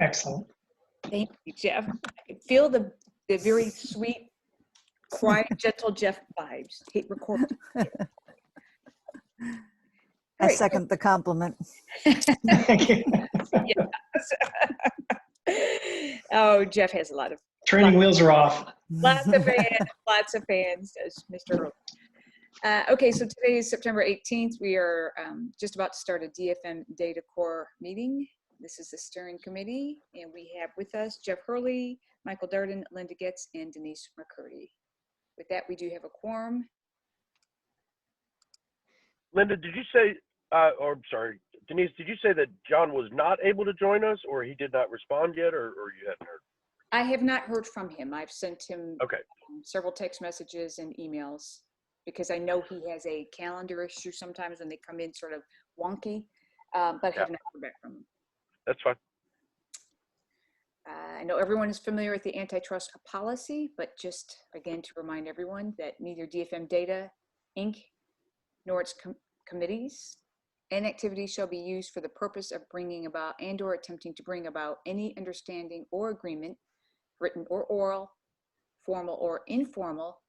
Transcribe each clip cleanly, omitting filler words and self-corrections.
Excellent. Thank you, Jeff. I can feel the very sweet, quiet, gentle Jeff vibes. Hate recording. I second the compliment. Thank you. Oh, Jeff has a lot of Training wheels are off. lots of fans, as Mr. Earl. Okay, so today is September 18th. We are just about to start a DFM Data Core meeting. This is the steering committee, and we have with us Jeff Hurley, Michael Darden, Linda Getz, and Denise McCurdy. With that, we do have a quorum. Linda, did you say, or sorry, Denise, did you say that John was not able to join us, or he did not respond yet, or you hadn't heard? I have not heard from him. I've sent him Okay. Several text messages and emails because I know he has a calendar issue sometimes when they come in sort of wonky, but I have not heard back from him. That's fine. I know everyone is familiar with the antitrust policy, but just again to remind everyone that neither DFM Data Inc. nor its committees and activities shall be used for the purpose of bringing about and/or attempting to bring about any understanding or agreement, written or oral, formal or informal,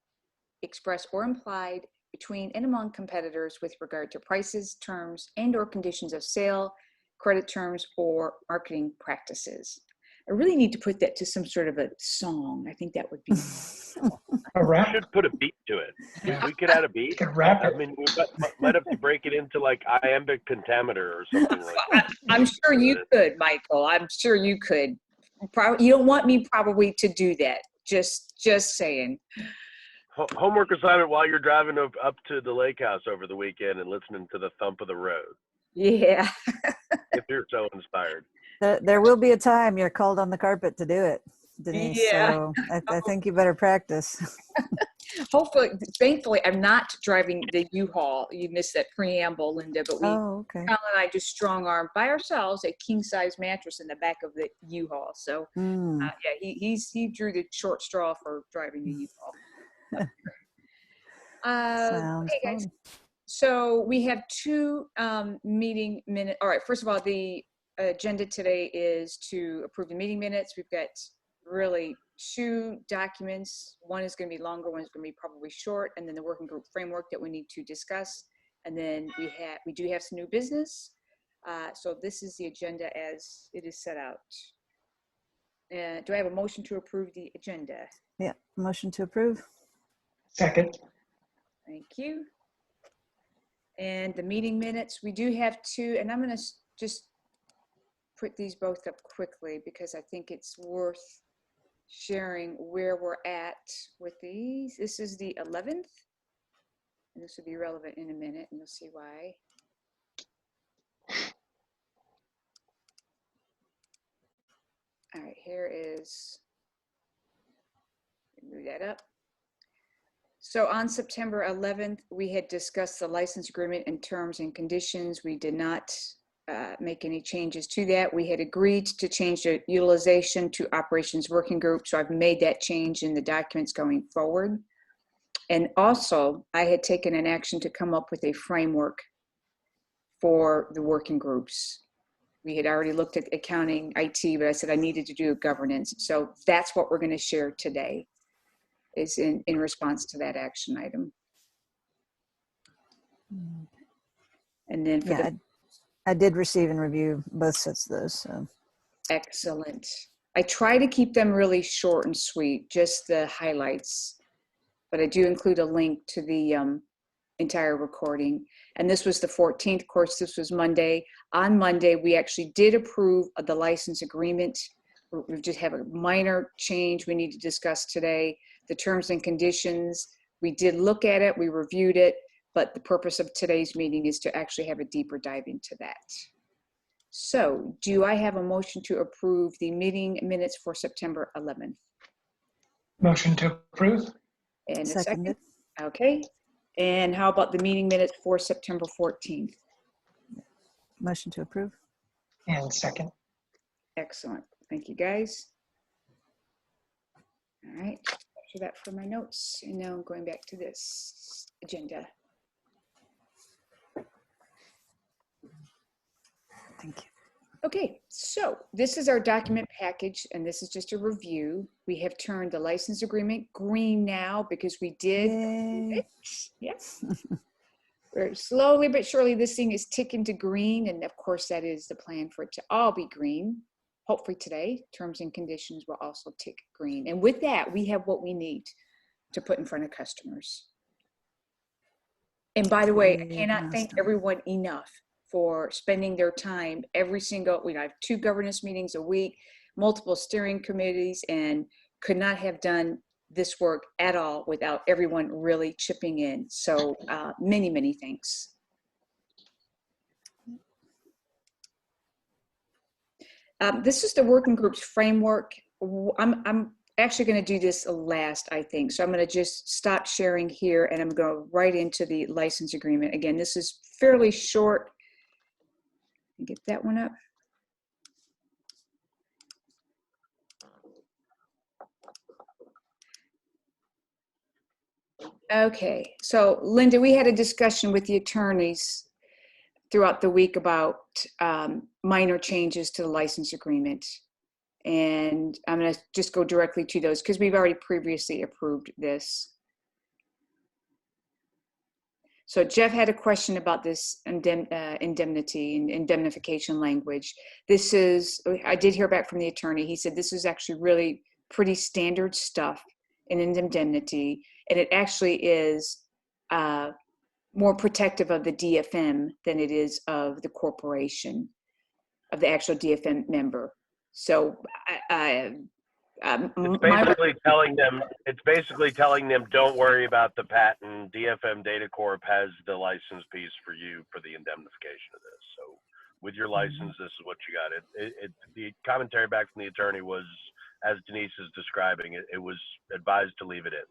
express or implied, between and among competitors with regard to prices, terms, and/or conditions of sale, credit terms, or marketing practices. I really need to put that to some sort of a song. I think that would be A We wrap? should put a beat to it. Yeah. We could add a beat. You could wrap I it. mean, we might have to break it into like iambic pentameter or something like that. I'm sure you could, Michael. I'm sure you could. You don't want me probably to do that. Just saying. Homework assignment while you're driving up to the lake house over the weekend and listening to the thump of the road. Yeah. If you're so inspired. There will be a time you're called on the carpet to do it, Denise. Yeah. So I think you better practice. Hopefully, thankfully, I'm not driving the U-Haul. You missed that preamble, Linda, but Oh, okay. Carol and I just strong arm by ourselves a king size mattress in the back of the U-Haul. So yeah, he drew the short straw for driving the U-Haul. Sounds okay, guys. fun. So we have two meeting minutes. All right, first of all, the agenda today is to approve the meeting minutes. We've got really two documents. One is going to be longer, one is going to be probably short, and then the working group framework that we need to discuss. And then we do have some new business. So this is the agenda as it is set out. Do I have a motion to approve the agenda? Yeah, motion to approve. Second. Thank you. And the meeting minutes, we do have two, and I'm going to just put these both up quickly because I think it's worth sharing where we're at with these. This is the 11th, and this will be relevant in a minute, and you'll see why. All right, here is, move that up. So on September 11th, we had discussed the license agreement and terms and conditions. We did not make any changes to that. We had agreed to change the utilization to operations working group. So I've made that change in the documents going forward. And also I had taken an action to come up with a framework for the working groups. We had already looked at accounting, IT, but I said I needed to do governance. So that's what we're going to share today, is in response to that action item. And then for I did receive and review both sets of those. So. Excellent. I try to keep them really short and sweet, just the highlights, but I do include a link to the entire recording. And this was the 14th. Of course, this was Monday. On Monday, we actually did approve of the license agreement. We just have a minor change we need to discuss today. The terms and conditions, we did look at it, we reviewed it, but the purpose of today's meeting is to actually have a deeper dive into that. So do I have a motion to approve the meeting minutes for September 11th? Motion to approve. And a Seconded. second? Okay. And how about the meeting minutes for September 14th? Motion to approve. And second. Excellent. Thank you, guys. All right. Capture that for my notes. And now I'm going back to this agenda. Thank you. Okay, so this is our document package, and this is just a review. We have turned the license agreement green now because we did approve Yay. it. Yes. We're slowly but surely, this thing is ticking to green, and of course that is the plan for it to all be green. Hopefully today, terms and conditions will also tick green. And with that, we have what we need to put in front of customers. And by the way, I Big cannot thank milestone. everyone enough for spending their time every single, we have 2 governance meetings a week, multiple steering committees, and could not have done this work at all without everyone really chipping in. So many, many thanks. This is the working group's framework. I'm actually going to do this last, I think. So I'm going to just stop sharing here, and I'm going right into the license agreement. Again, this is fairly short. Get that one up. Okay, so Linda, we had a discussion with the attorneys throughout the week about minor changes to the license agreement. And I'm going to just go directly to those because we've already previously approved this. So Jeff had a question about this indemnity and indemnification language. This is, I did hear back from the attorney. He said this is actually really pretty standard stuff in an indemnity. And it actually is more protective of the DFM than it is of the corporation, of the actual DFM member. So It's basically telling them. It's basically telling them, don't worry about the patent. DFM Data Corp has the license piece for you for the indemnification of this. So, with your license, this is what you got. The commentary back from the attorney was, as Denise is describing it, it was advised to leave it in.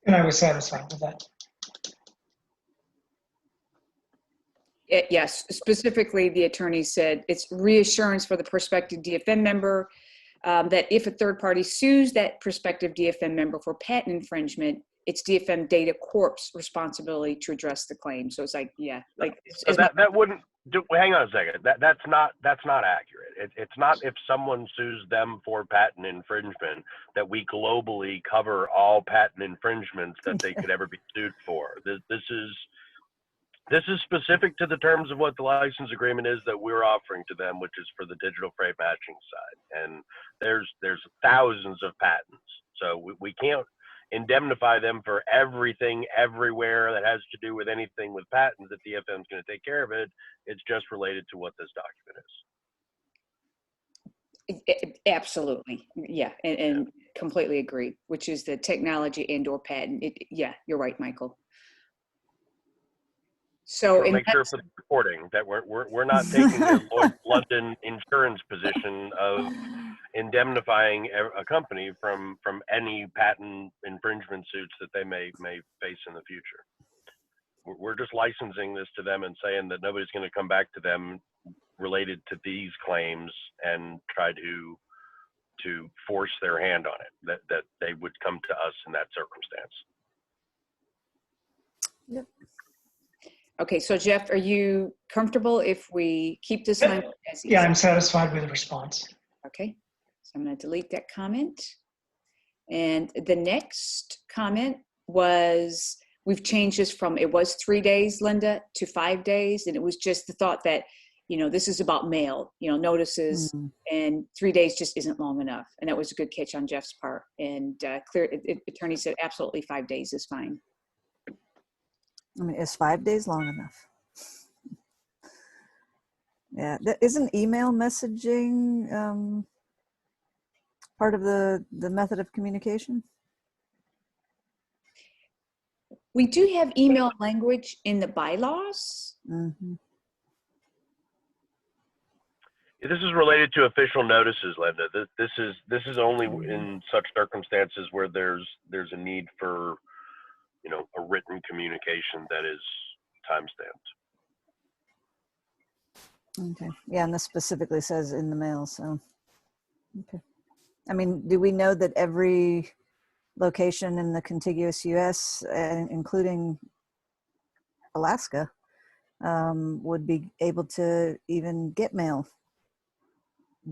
And I was satisfied with that. Yes, specifically, the attorney said it's reassurance for the prospective DFM member that if a third party sues that prospective DFM member for patent infringement, it's DFM Data Corp's responsibility to address the claim. So it's like, yeah, like So that wouldn't. Hang on a second. That's not accurate. It's not if someone sues them for patent infringement that we globally cover all patent infringements that they could ever be sued for. This is specific to the terms of what the license agreement is that we're offering to them, which is for the digital freight matching side. And there's thousands of patents. So we can't indemnify them for everything everywhere that has to do with anything with patents that DFM is going to take care of it. It's just related to what this document is. Absolutely. Yeah. And completely agree, which is the technology and or patent. Yeah, you're right, Michael. So Make sure for the recording that we're not taking the Lloyd's London insurance position of indemnifying a company from any patent infringement suits that they may face in the future. We're just licensing this to them and saying that nobody's going to come back to them related to these claims and try to force their hand on it, that they would come to us in that circumstance. Yep. Okay, so Jeff, are you comfortable if we keep this language as is? Yeah, I'm satisfied with the response. Okay, so I'm going to delete that comment. And the next comment was, we've changed this from, it was 3 days, Linda, to 5 days. And it was just the thought that, you know, this is about mail, you know, notices, and 3 days just isn't long enough. And that was a good catch on Jeff's part. And attorney said absolutely 5 days is fine. I mean, is 5 days long enough? Yeah, isn't email messaging part of the method of communication? We do have email language in the bylaws. Mm-hmm. This is related to official notices, Linda. This is only in such circumstances where there's a need for, you know, a written communication that is time-stamped. Okay. Yeah, and this specifically says in the mail, so. Okay. I mean, do we know that every location in the contiguous U.S., including Alaska, would be able to even get mail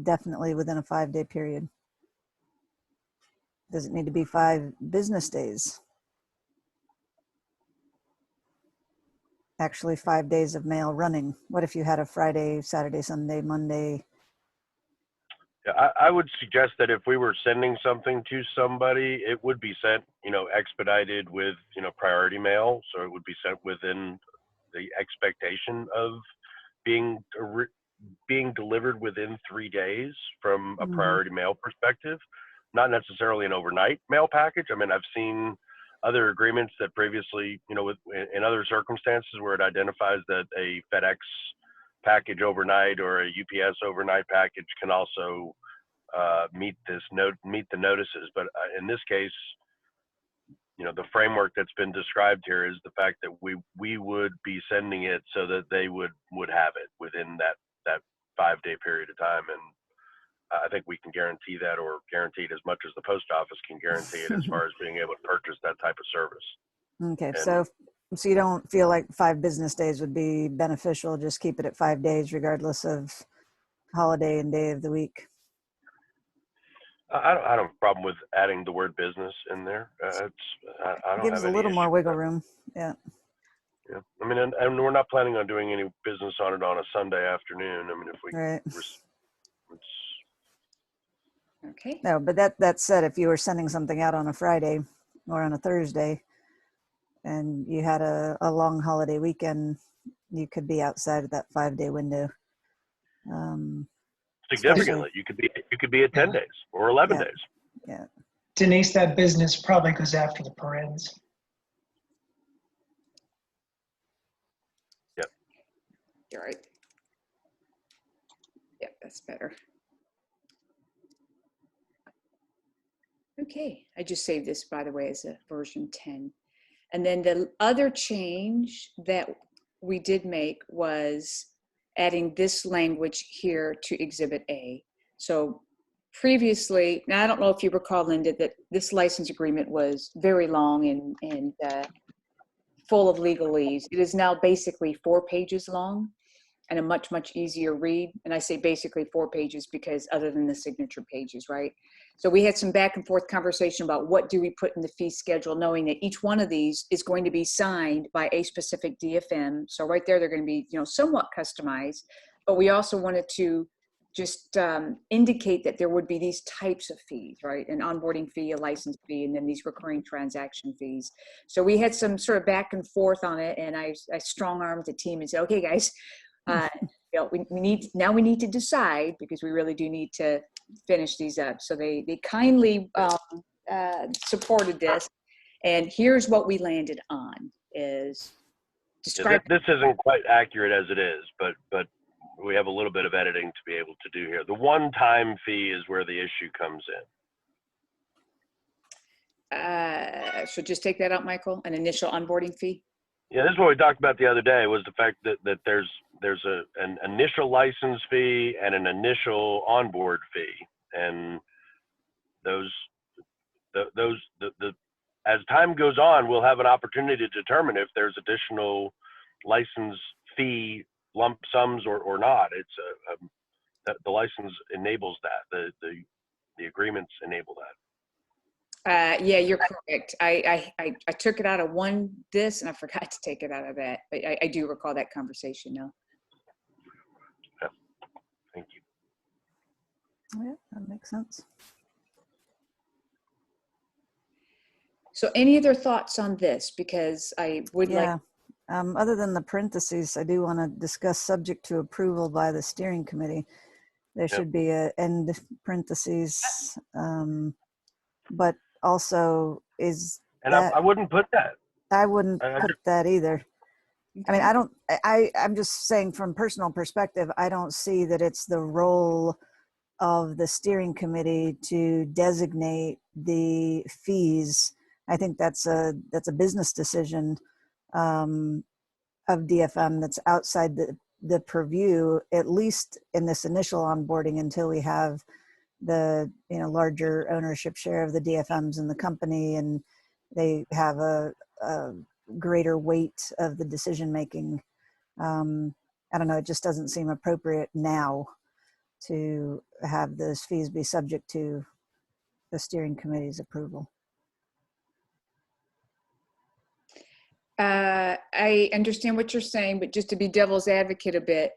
definitely within a 5-day period. Does it need to be 5 business days? Actually 5 days of mail running. What if you had a Friday, Saturday, Sunday, Monday? Yeah, I would suggest that if we were sending something to somebody, it would be sent, expedited with, priority mail. So it would be sent within the expectation of being delivered within 3 days from a priority mail perspective, not necessarily an overnight mail package. I mean, I've seen other agreements that previously, in other circumstances where it identifies that a FedEx package overnight or a UPS overnight package can also meet the notices. But in this case, the framework that's been described here is the fact that we would be sending it so that they would have it within that 5-day period of time. And I think we can guarantee that, or guarantee it as much as the post office can guarantee it, as far as being able to purchase that type of service. Okay, And so you don't feel like 5 business days would be beneficial? Just keep it at 5 days regardless of holiday and day of the week? I don't have a problem with adding the word business in there. I don't Gives have a any little issue more with wiggle that. room. Yeah. Yeah, I mean, and we're not planning on doing any business on it on a Sunday afternoon. I mean, if we, Right. it's, Okay. No, but that said, if you were sending something out on a Friday or on a Thursday and you had a long holiday weekend, you could be outside of that 5-day window. significantly, you could be at 10 days or 11 Yeah. days. Yeah. Denise, that business probably goes after the parens. Yep. You're right. Yep, that's better. Okay, I just saved this, by the way, as a version 10. And then the other change that we did make was adding this language here to Exhibit A. So previously, now I don't know if you recall, Linda, that this license agreement was very long and full of legalese. It is now basically 4 pages long and a much, much easier read. And I say basically 4 pages because other than the signature pages, right? So we had some back and forth conversation about what do we put in the fee schedule, knowing that each one of these is going to be signed by a specific DFM. So right there, they're going to be, somewhat customized, but we also wanted to just indicate that there would be these types of fees, right? An onboarding fee, a license fee, and then these recurring transaction fees. So we had some sort of back and forth on it, and I strong-armed the team and said, okay, guys, we need to decide, because we really do need to finish these up. So they kindly supported this, and here's what we landed on: is describe. This isn't quite accurate as it is, but we have a little bit of editing to be able to do here. The one-time fee is where the issue comes in. So just take that out, Michael. An initial onboarding fee. Yeah, this is what we talked about the other day, was the fact that there's an initial license fee and an initial onboard fee, and those as time goes on, we'll have an opportunity to determine if there's additional license fee lump sums or not. It's the license enables that. The agreements enable that. Yeah, you're correct. I took it out of this and I forgot to take it out of that. But I do recall that conversation now. Yeah. Thank you. Yeah, that makes sense. So any other thoughts on this? Because I would like. Other than the parentheses, I do want to discuss subject to approval by the steering committee. There should be a end parentheses, but also is and that, I wouldn't put that. I wouldn't put that either. Okay. I mean, I'm just saying from personal perspective, I don't see that it's the role of the steering committee to designate the fees. I think that's a business decision of DFM that's outside the purview, at least in this initial onboarding, until we have the larger ownership share of the DFMs in the company and they have a greater weight of the decision making. I don't know, it just doesn't seem appropriate now to have those fees be subject to the steering committee's approval. I understand what you're saying, but just to be devil's advocate a bit,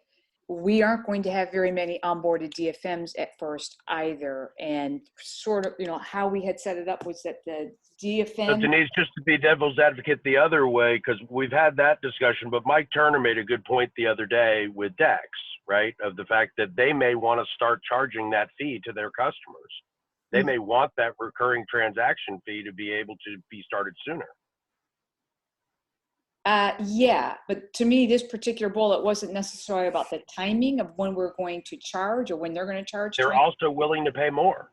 we aren't going to have very many onboarded DFMs at first either. And sort of, how we had set it up was that the So DFM, Denise, just to be devil's advocate the other way, because we've had that discussion, but Mike Turner made a good point the other day with Dex, right? Of the fact that they may want to start charging that fee to their customers. They may want that recurring transaction fee to be able to be started sooner. yeah, but to me, this particular bullet wasn't necessarily about the timing of when we're going to charge or when they're going to charge. They're also willing to pay more.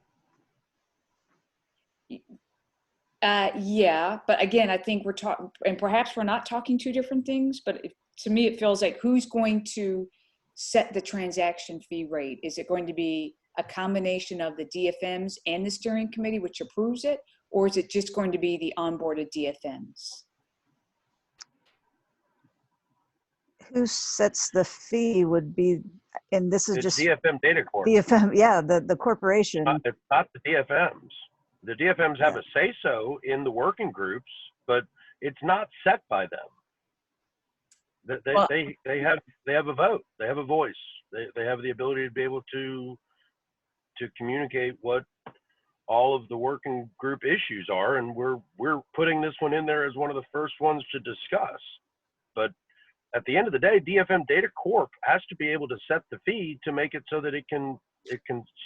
Yeah, but again, I think we're talking, and perhaps we're not talking two different things, but to me, it feels like who's going to set the transaction fee rate? Is it going to be a combination of the DFMs and the steering committee, which approves it, or is it just going to be the onboarded DFMs? Who sets the fee would be, and this is It's just DFM Data Corp. DFM, yeah, the corporation. It's not the DFMs. The DFMs have a say-so in the working groups, but it's not set by them. They have a vote. They have a voice. They have the ability to be able to communicate what all of the working group issues are, and we're putting this one in there as one of the first ones to discuss. But at the end of the day, DFM Data Corp has to be able to set the fee to make it so that it can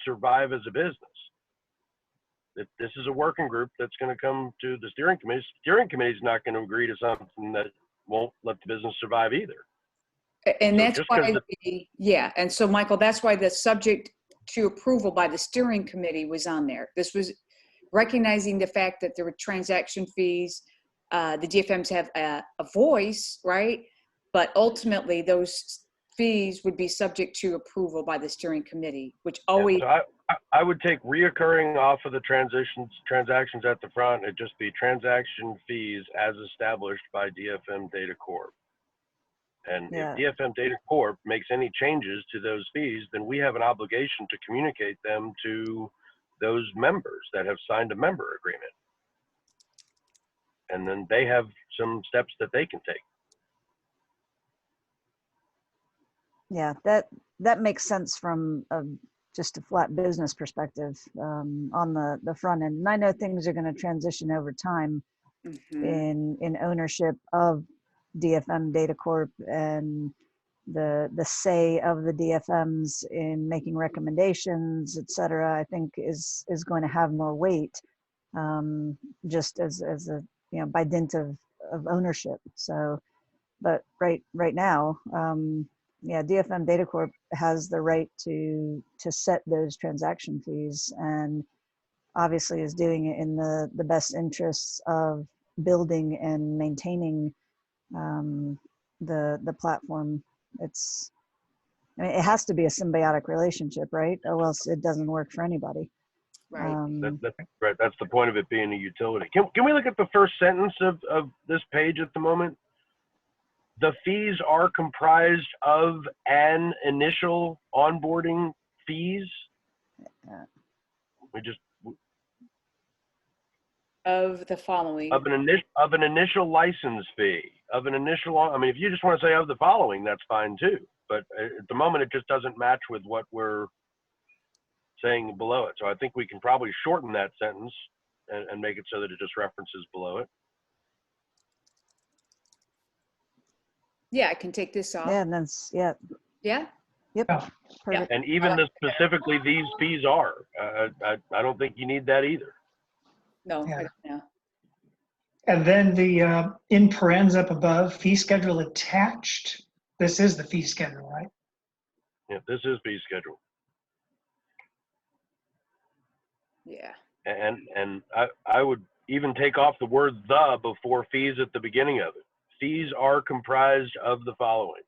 survive as a business. This is a working group that's going to come to the steering committee. Steering committee is not going to agree to something that won't let the business survive either. And So that's why, yeah. And so, Michael, that's why the subject to approval by the steering committee was on there. This was recognizing the fact that there were transaction fees. The DFMs have a voice, right? But ultimately, those fees would be subject to approval by the steering committee, which always. Yeah, so I would take reoccurring off of the transactions at the front. It'd just be transaction fees as established by DFM Data Corp. And if DFM Data Corp makes any changes to those fees, then we have an obligation to communicate them to those members that have signed a member agreement. And then they have some steps that they can take. Yeah, that makes sense from just a flat business perspective on the front end. And I know things are going to transition over time in ownership of DFM Data Corp and the say of the DFMs in making recommendations, et cetera, I think is going to have more weight just as a, by dint of ownership. So, but right now, DFM Data Corp has the right to set those transaction fees, and obviously is doing it in the best interests of building and maintaining the platform. It has to be a symbiotic relationship, right? Or else it doesn't work for anybody. Right. That's right. That's the point of it being a utility. Can we look at the first sentence of this page at the moment? The fees are comprised of an initial onboarding fees. Of the following. Of an initial license fee. Of an initial. I mean, if you just want to say of the following, that's fine too. But at the moment, it just doesn't match with what we're saying below it. So I think we can probably shorten that sentence and make it so that it just references below it. Yeah, I can take this off. Yeah, and that's Yeah. Yep. Yeah. Perfect. And even specifically these fees are. I don't think you need that either. No, Yeah. I don't know. And then the in parens up above, fee schedule attached. This is the fee schedule, right? Yeah, this is fee schedule. Yeah. And I would even take off the word the before fees at the beginning of it. Fees are comprised of the following.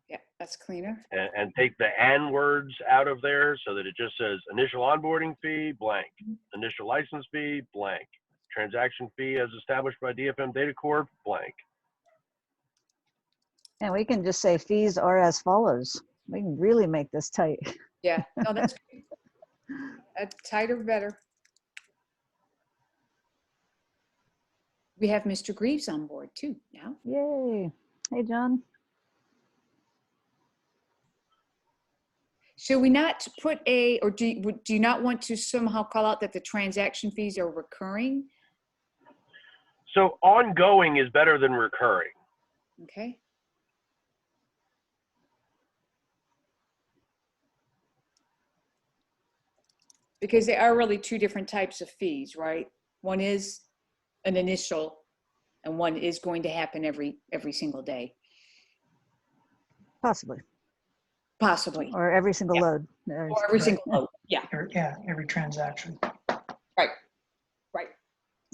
Yeah, that's cleaner. And take the and words out of there so that it just says initial onboarding fee, blank. Initial license fee, blank. Transaction fee as established by DFM Data Corp, blank. And we can just say fees are as follows. We can really make this tight. Yeah, no, that's great. Tighter, better. We have Mr. Greaves on board too now. Yay. Hey, John. Should we not put or do you not want to somehow call out that the transaction fees are recurring? So ongoing is better than recurring. Okay. Because there are really two different types of fees, right? One is an initial and one is going to happen every single day. Possibly. Possibly. Or every single Yeah. load. Or every single load. Yeah. Every transaction. Right. Right.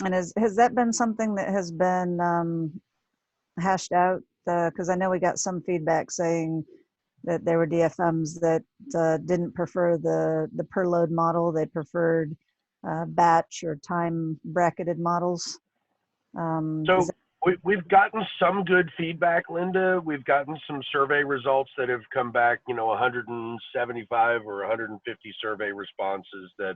And has that been something that has been hashed out? Because I know we got some feedback saying that there were DFMs that didn't prefer the per load model. They preferred batch or time bracketed models. So we've gotten some good feedback, Linda. We've gotten some survey results that have come back, 175 or 150 survey responses that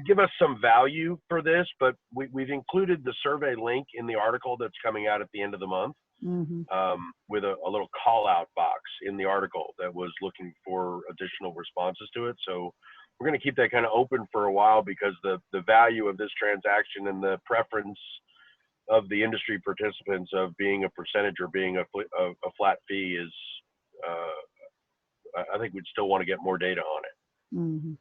give us some value for this, but we've included the survey link in the article that's coming out at the end of the month. With a little call out box in the article that was looking for additional responses to it. So we're going to keep that kind of open for a while because the value of this transaction and the preference of the industry participants of being a percentage or being a flat fee is, I think we'd still want to get more data on it.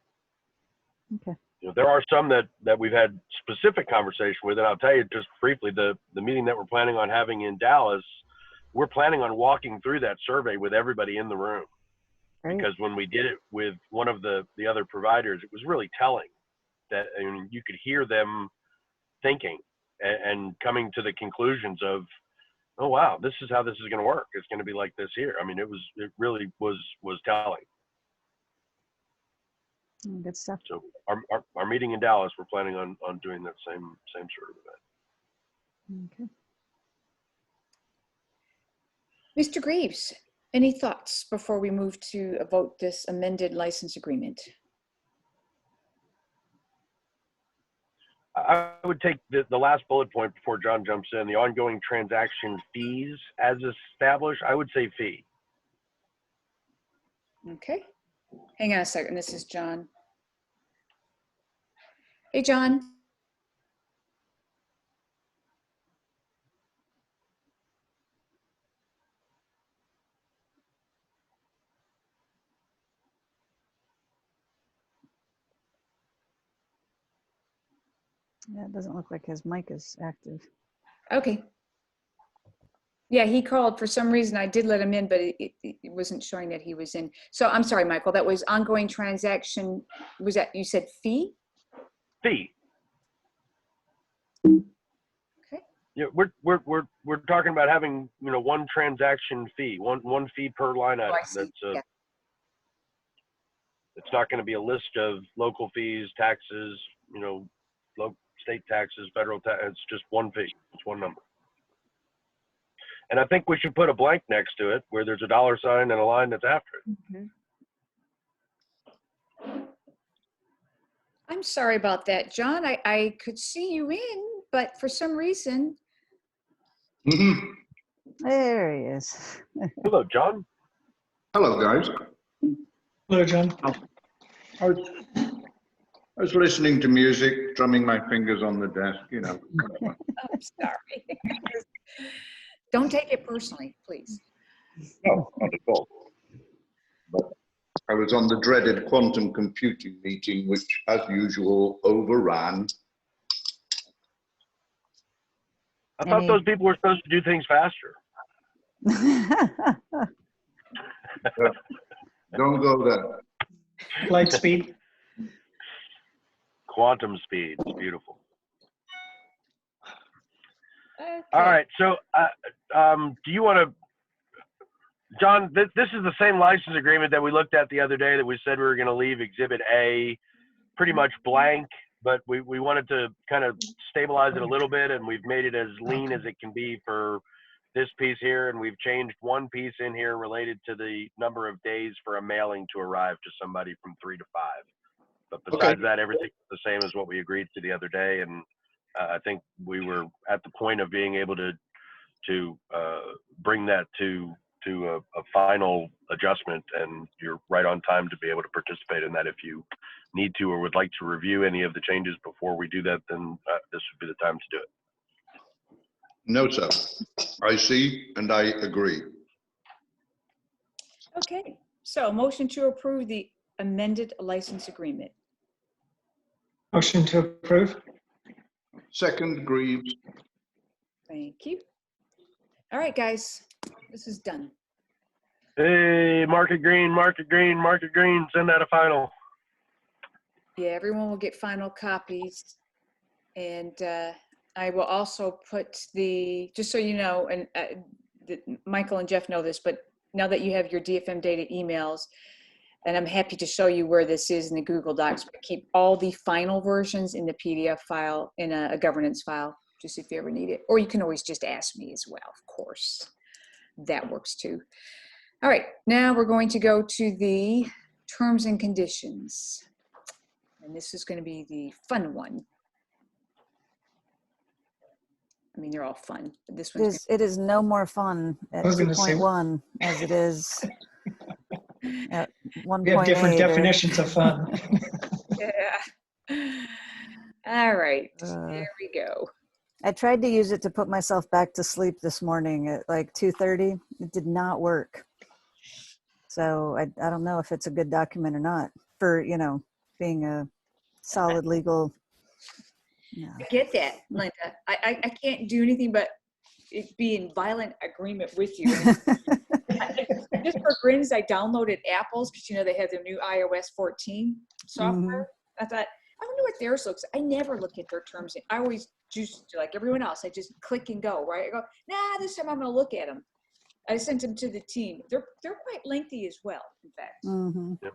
Okay. There are some that we've had specific conversation with, and I'll tell you just briefly, the meeting that we're planning on having in Dallas, we're planning on walking through that survey with everybody in the room. Great. Because when we did it with one of the other providers, it was really telling that you could hear them thinking and coming to the conclusions of, oh wow, this is how this is going to work. It's going to be like this here. I mean, it really was telling. Good stuff. So our meeting in Dallas, we're planning on doing that same sort of event. Okay. Mr. Greaves, any thoughts before we move to vote this amended license agreement? I would take the last bullet point before John jumps in, the ongoing transaction fees as established. I would say fee. Okay. Hang on a second. This is John. Hey, John. Yeah, it doesn't look like his mic is active. Okay. Yeah, he called. For some reason, I did let him in, but it wasn't showing that he was in. So I'm sorry, Michael, that was ongoing transaction. Was that, you said fee? Fee. Okay. Yeah, we're talking about having, one transaction fee, one fee per line item. Oh, I see. Yeah. It's not going to be a list of local fees, taxes, state taxes, federal tax. It's just one fee. It's one number. And I think we should put a blank next to it where there's a $ sign and a line that's after it. I'm sorry about that, John. I could see you in, but for some reason. There he is. Hello, John. Hello, guys. Hello, John. I was listening to music, drumming my fingers on the desk, I'm sorry. Don't take it personally, please. No, not at all. But I was on the dreaded quantum computing meeting, which, as usual, overran. I thought those people were supposed to do things faster. Don't go there. Light speed. Quantum speed. It's beautiful. Okay. All right. So do you want to, John, this is the same license agreement that we looked at the other day that we said we were going to leave Exhibit A pretty much blank, but we wanted to kind of stabilize it a little bit, and we've made it as lean as it can be for this piece here, and we've changed one piece in here related to the number of days for a mailing to arrive to somebody from 3 to 5. But besides that, everything's the same as what we agreed to the other day. And I think we were at the point of being able to bring that to a final adjustment, and you're right on time to be able to participate in that. If you need to or would like to review any of the changes before we do that, then this would be the time to do it. No, sir. I see and I agree. Okay, so motion to approve the amended license agreement. Motion to approve. Second, Greaves. Thank you. All right, guys, this is done. Hey, market green, market green, market green, send out a final. Yeah, everyone will get final copies. And I will also put just so you know, and Michael and Jeff know this, but now that you have your DFM data emails, and I'm happy to show you where this is in the Google Docs, but keep all the final versions in the PDF file, in a governance file, just if you ever need it. Or you can always just ask me as well, of course. That works too. All right, now we're going to go to the terms and conditions. And this is going to be the fun one. I mean, they're all fun, but this one's It is no more fun at I was gonna say- 2.1 as it is at 1.8. We have different definitions of fun. yeah. All right, here we go. I tried to use it to put myself back to sleep this morning at like 2:30. It did not work. So I don't know if it's a good document or not for, being a solid legal. Yeah. I get that, Linda. I can't do anything but be in violent agreement with you. Just for grins, I downloaded Apple's because they have their new iOS 14 software. I thought, I wonder what theirs looks like. I never look at their terms. I always just, like everyone else, I just click and go, right? I go, nah, this time I'm going to look at them. I sent them to the team. They're quite lengthy as well, in fact. Mm-hmm. Yep.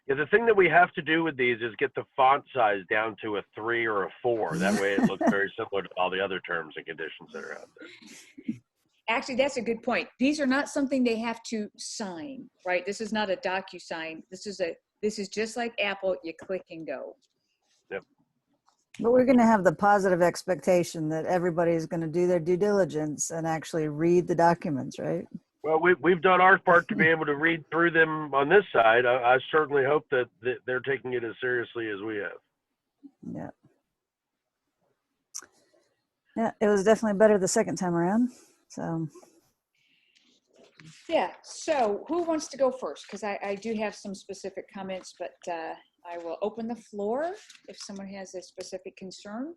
Yeah, the thing that we have to do with these is get the font size down to a 3 or a 4. That way it looks very similar to all the other terms and conditions that are out there. Actually, that's a good point. These are not something they have to sign, right? This is not a DocuSign. This is just like Apple. You click and go. Yep. But we're going to have the positive expectation that everybody's going to do their due diligence and actually read the documents, right? Well, we've done our part to be able to read through them on this side. I certainly hope that they're taking it as seriously as we have. Yeah. Yeah, it was definitely better the second time around. So. Yeah, so who wants to go first? Because I do have some specific comments, but I will open the floor if someone has a specific concern.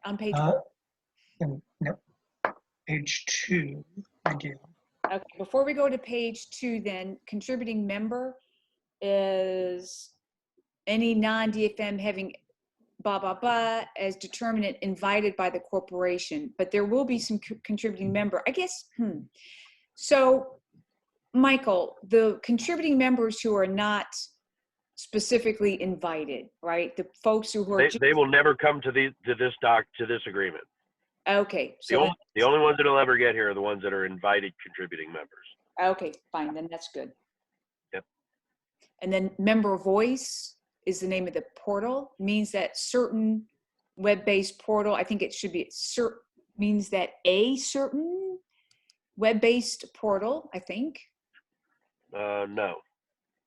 On page one. No, page 2 again. Okay, before we go to page 2, then, contributing member is any non-DFM having blah, blah, blah, as determined and invited by the corporation. But there will be some contributing member. I guess, So, Michael, the contributing members who are not specifically invited, right? The folks who are They will never come to this agreement. Okay. So the only ones that'll ever get here are the ones that are invited contributing members. okay, fine, then that's good. Yep. And then member voice is the name of the portal, means that certain web-based portal, I think it should be means that a certain web-based portal, I think. No,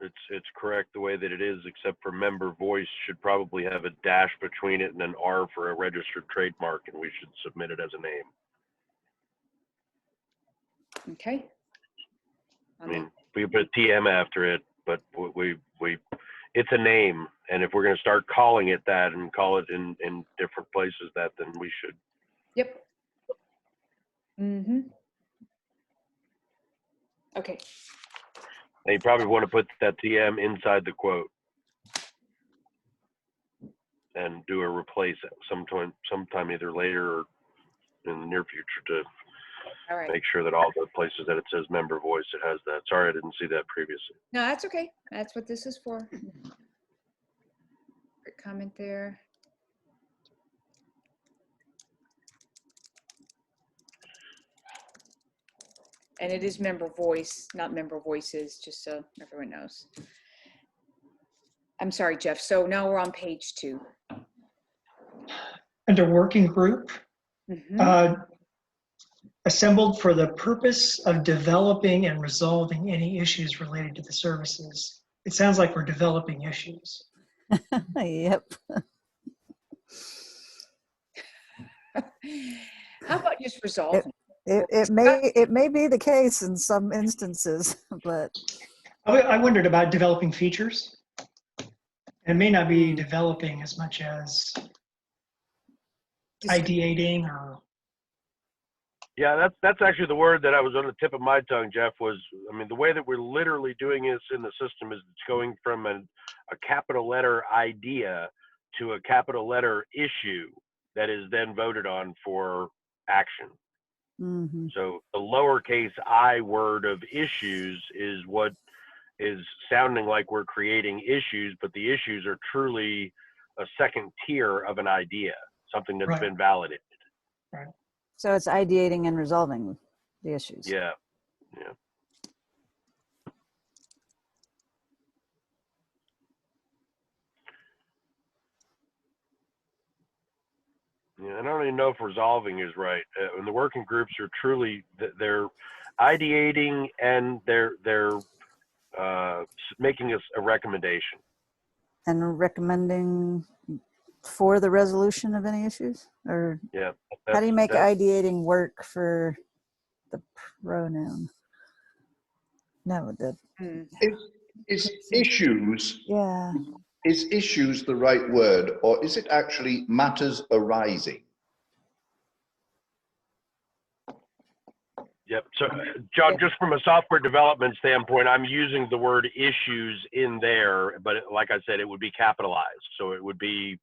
it's correct the way that it is, except for member voice should probably have a dash between it and an R for a registered trademark, and we should submit it as a name. Okay. I mean, we put TM after it, but it's a name, and if we're going to start calling it that and call it in different places that, then we should. Yep. Mm-hmm. Okay. And you probably want to put that TM inside the quote and do a replace sometime either later or in the near future to All right. make sure that all the places that it says member voice, it has that. Sorry, I didn't see that previously. No, that's okay. That's what this is for. Quick comment there. And it is member voice, not member voices, just so everyone knows. I'm sorry, Jeff. So now we're on page 2. Under working group, Mhm. assembled for the purpose of developing and resolving any issues related to the services. It sounds like we're developing issues. Yep. How about just resolving? It may be the case in some instances, but I wondered about developing features. It may not be developing as much as ideating or. Yeah, that's actually the word that I was on the tip of my tongue, Jeff, was, I mean, the way that we're literally doing this in the system is it's going from a capital letter idea to a capital letter issue that is then voted on for action. mhm. So the lowercase I word of issues is what is sounding like we're creating issues, but the issues are truly a second tier of an idea, something that's Right. been validated. Right. So it's ideating and resolving the issues. Yeah, yeah. Yeah, I don't even know if resolving is right. And the working groups are truly, they're ideating and they're making us a recommendation. And recommending for the resolution of any issues? Or Yeah. how do you make ideating work for the pronoun? No, Is issues, yeah. is issues the right word, or is it actually matters arising? Yep. So, John, just from a software development standpoint, I'm using the word issues in there, but like I said, it would be capitalized. So it would be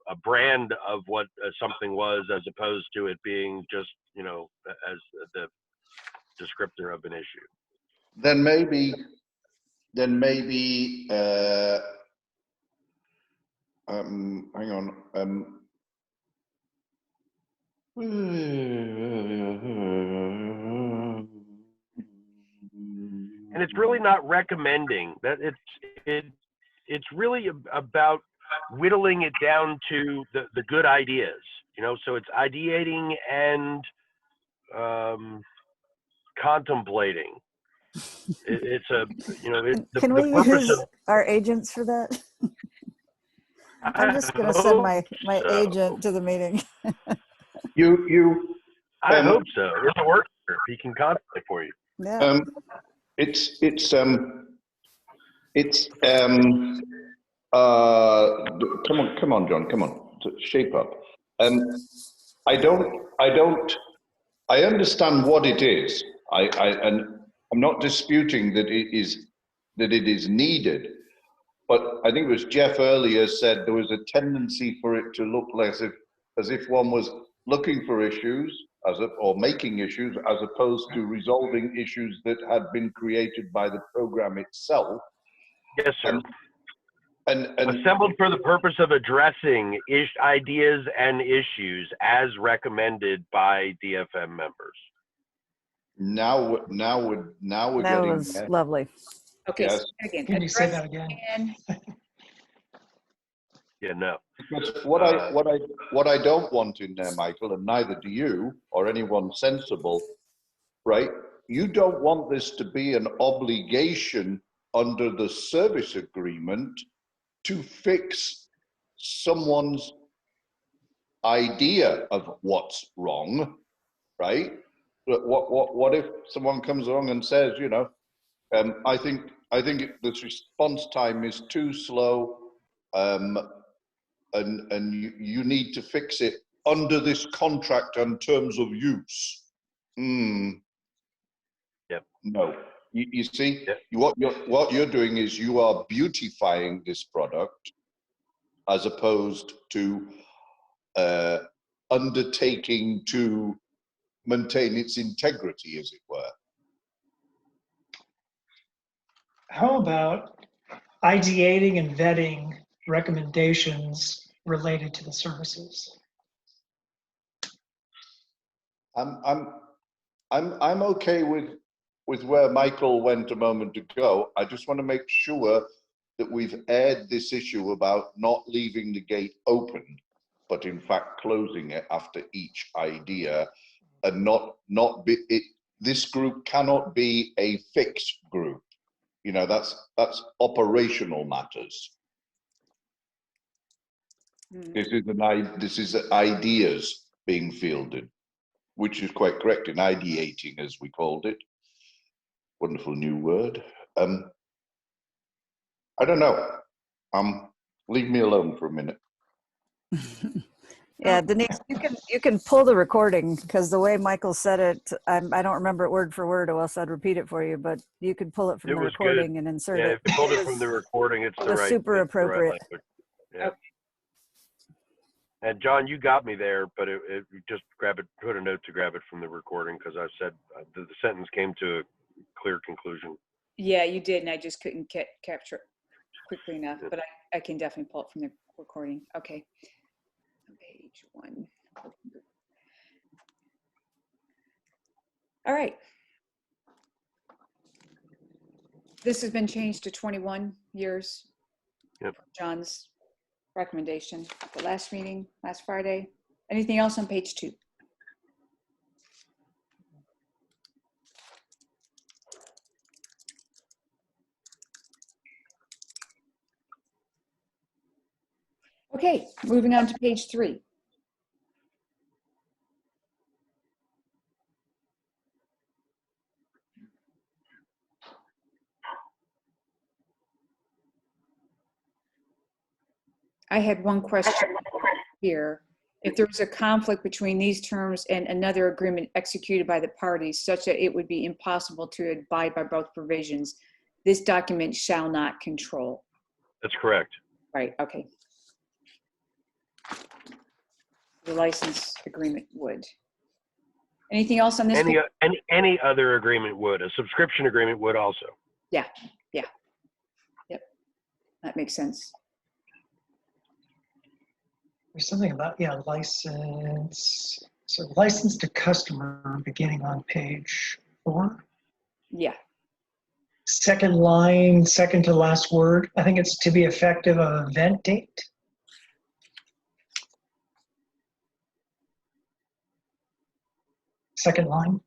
a brand of what something was, as opposed to it being just, you know, as the descriptor of an issue. Then maybe, hang on. And it's really not recommending that. It's really about whittling it down to the good ideas, you know. So it's ideating and contemplating. It's a, you know, Can we use our agents for that? I'm just going to send my agent to the meeting. I hope so. It's a worker. He can contemplate for you. Yeah. Come on, John, come on, shape up. I understand what it is. And I'm not disputing that it is needed, but I think it was Jeff earlier said there was a tendency for it to look as if one was looking for issues or making issues, as opposed to resolving issues that had been created by the program itself. Yes, sir. And assembled for the purpose of addressing ideas and issues as recommended by DFM members. Now we're that getting was there. Lovely. Okay, Yes. so again. Can you say that again? Yeah, no. Because what I don't want in there, Michael, and neither do you or anyone sensible, right? You don't want this to be an obligation under the service agreement to fix someone's idea of what's wrong, right? But what if someone comes along and says, you know, I think the response time is too slow, and you need to fix it under this contract and terms of use. Yep. No. You see, yep. what you're doing is you are beautifying this product as opposed to undertaking to maintain its integrity, as it were. How about ideating and vetting recommendations related to the services? I'm I'm okay with where Michael went a moment ago. I just want to make sure that we've aired this issue about not leaving the gate open, but in fact closing it after each idea, and not be it. This group cannot be a fixed group. You know, that's operational matters. This is ideas being fielded, which is quite correct in ideating, as we called it. Wonderful new word. I don't know. Leave me alone for a minute. Yeah, Denise, you can pull the recording, because the way Michael said it, I don't remember it word for word, or else I'd repeat it for you. But you could pull it from It the was recording good. and insert Yeah, it. if you pulled it from the recording, it's It the was right. super it's the right appropriate. language. Yeah. And John, you got me there, but it just put a note to grab it from the recording, because I said the sentence came to a clear conclusion. Yeah, you did, and I just couldn't capture it quickly enough, but I can definitely pull it from the recording. Okay. Page 1. All right. This has been changed to 21 years. Yep. John's recommendation at the last meeting, last Friday. Anything else on page 2? Okay, moving on to page 3. I had one question here. If there was a conflict between these terms and another agreement executed by the parties such that it would be impossible to abide by both provisions, this document shall not control. That's correct. Right, okay. The license agreement would. Anything else on this? Any other agreement would. A subscription agreement would also. Yeah. Yep. That makes sense. There's something about, license. So license to customer beginning on page 4. Yeah. Second line, second to last word. I think it's to be effective of event date. Second line,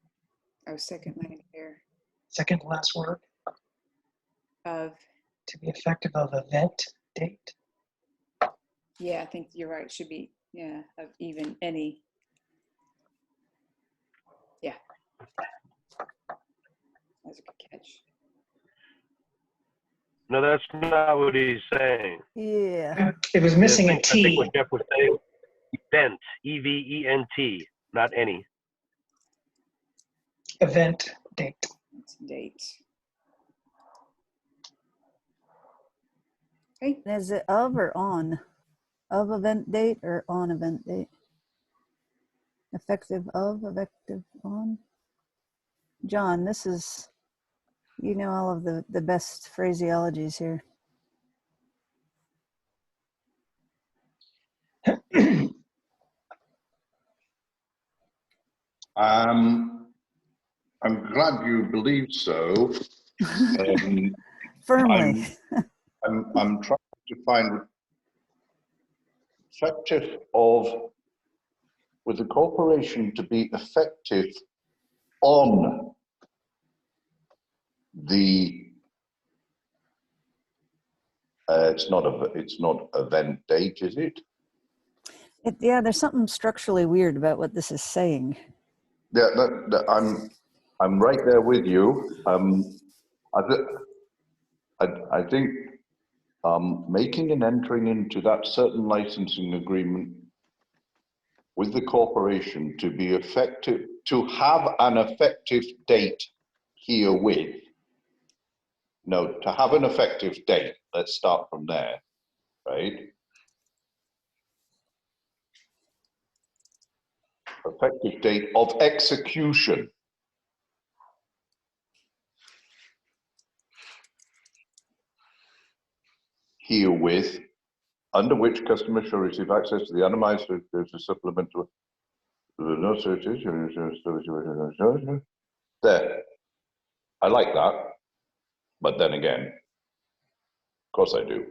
Oh, second line here second to last word. of, To be effective of event date. yeah, I think you're right. It should be, yeah, of even any. Yeah. That's a good catch. No, that's not what he's saying. Yeah. It was missing a I think T. what Jeff was saying, event, E-V-E-N-T, not any. Event date. Date. Okay. Is it of or on? Of event date or on event date? Effective of, effective on? John, this is, you know, all of the best phraseologies here. I'm glad you believe so. Firmly. I'm trying to find effective of, with the corporation to be effective on the it's not event date, is it? Yeah, there's something structurally weird about what this is saying. Yeah, I'm right there with you. I think making and entering into that certain licensing agreement with the corporation to be effective, to have an effective date herewith. No, to have an effective date. Let's start from there, right? Effective date of execution. Herewith, under which customer shall receive access to the anonymized, there's a supplemental, no searches, There. I like that. But then again, of course I do.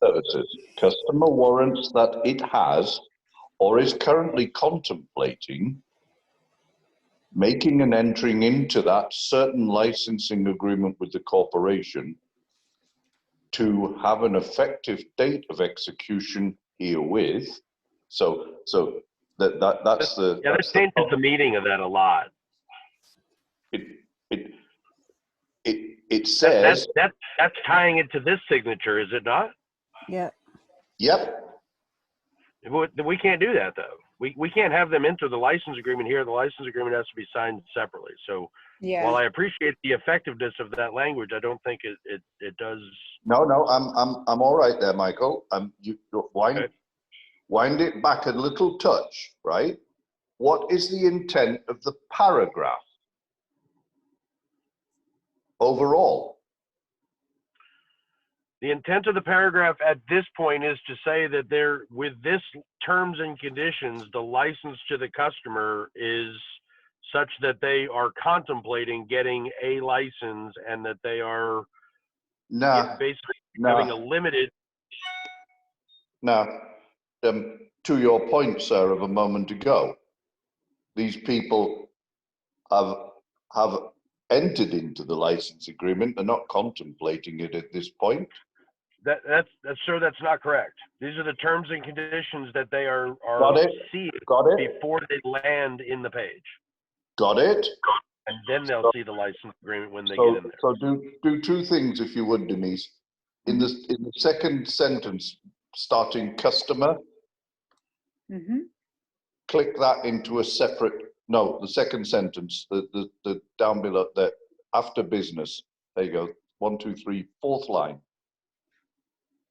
Services. Customer warrants that it has or is currently contemplating making and entering into that certain licensing agreement with the corporation to have an effective date of execution herewith. So that's the yeah. That changes the meaning of that a lot. It says that's tying it to this signature, is it not? Yeah. Yep. We can't do that though. We can't have them enter the license agreement here. The license agreement has to be signed separately. So Yeah. while I appreciate the effectiveness of that language, I don't think it does. No, I'm all right there, Michael. You wind it back a little touch, right? What is the intent of the paragraph overall? The intent of the paragraph at this point is to say that with this terms and conditions, the license to the customer is such that they are contemplating getting a license and that they are basically having a limited. Now, to your point, sir, of a moment ago, these people have entered into the license agreement. They're not contemplating it at this point. That's sure, that's not correct. These are the terms and conditions that they are seeing before they land in the page. Got it. And then they'll see the license agreement when they get in there. So do two things, if you would, Denise. In the second sentence, starting customer, click that into a separate. No, the second sentence, the down below that after business. There you go. 1, 2, 3, fourth line.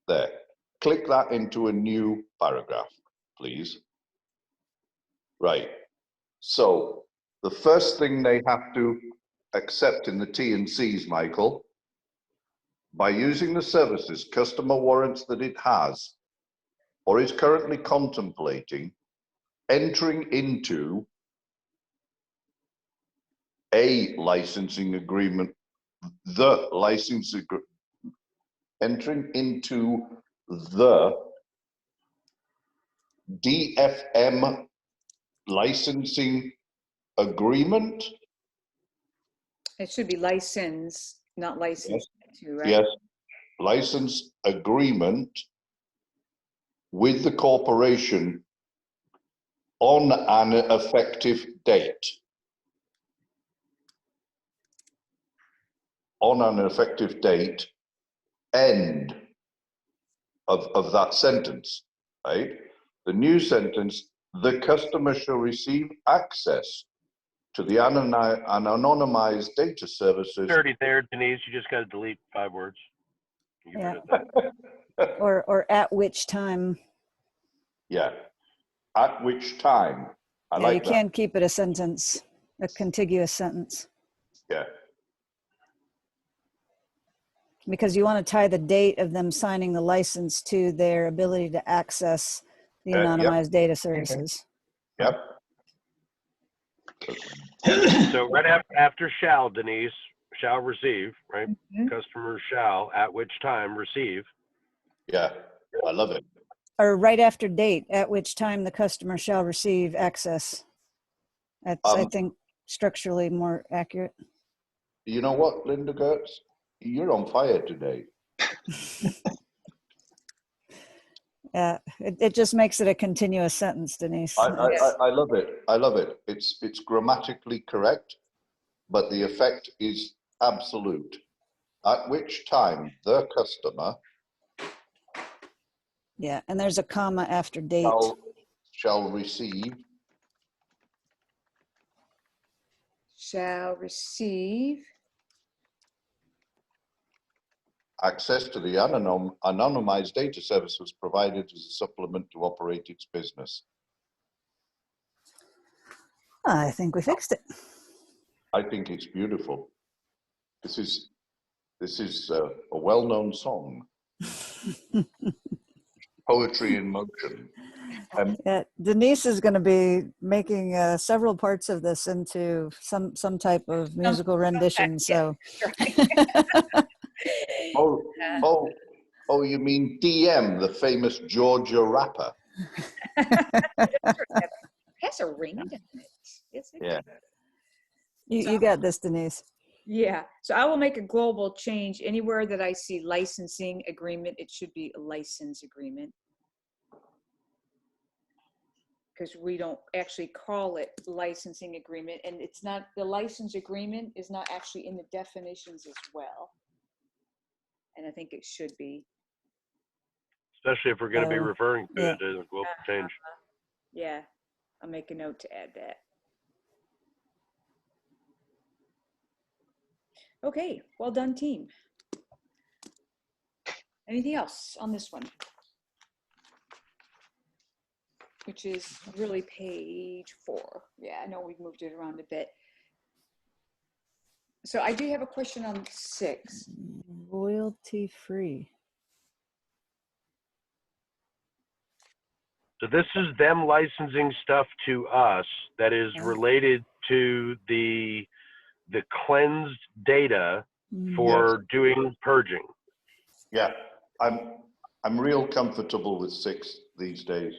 There. Click that into a new paragraph, please. Right. So the first thing they have to accept in the T&Cs, Michael, by using the services, customer warrants that it has or is currently contemplating entering into a licensing agreement, entering into the DFM licensing agreement. It should be license, not license to, right? Yes, license agreement with the corporation on an effective date. On an effective date, end of that sentence, right? The new sentence, the customer shall receive access to the anonymized data services. 30 there, Denise, you just got to delete 5 words. Yeah. or at which time. Yeah, at which time. I like that. You can't keep it a sentence, a contiguous sentence. Yeah. Because you want to tie the date of them signing the license to their ability to access the anonymized data services. Yep. So right after shall, Denise, shall receive, right? Customer shall, at which time, receive. Yeah, I love it. Or right after date, at which time the customer shall receive access. That's, I think, structurally more accurate. You know what, Linda Gertz? You're on fire today. Yeah, it just makes it a continuous sentence, Denise. I love it. I love it. It's grammatically correct, but the effect is absolute. At which time the customer Yeah, and there's a comma after date. shall receive access to the anonymized data services provided as a supplement to operate its business. I think we fixed it. I think it's beautiful. This is a well-known song. Poetry in motion. Denise is going to be making several parts of this into some type of musical rendition. So, oh, you mean DM, the famous Georgia rapper? Has a ring, doesn't it? Yes, it Yeah. does. you got this, Denise. Yeah, so I will make a global change. Anywhere that I see licensing agreement, it should be a license agreement. Because we don't actually call it licensing agreement, and it's not, the license agreement is not actually in the definitions as well. And I think it should be. Especially if we're going to be referring to yeah. it as a global change. Yeah, I'll make a note to add that. Okay, well done, team. Anything else on this one? Which is really page 4. Yeah, I know we've moved it around a bit. So I do have a question on 6. Royalty free. So this is them licensing stuff to us that is related to the cleansed data for doing purging. Yeah, I'm real comfortable with 6 these days,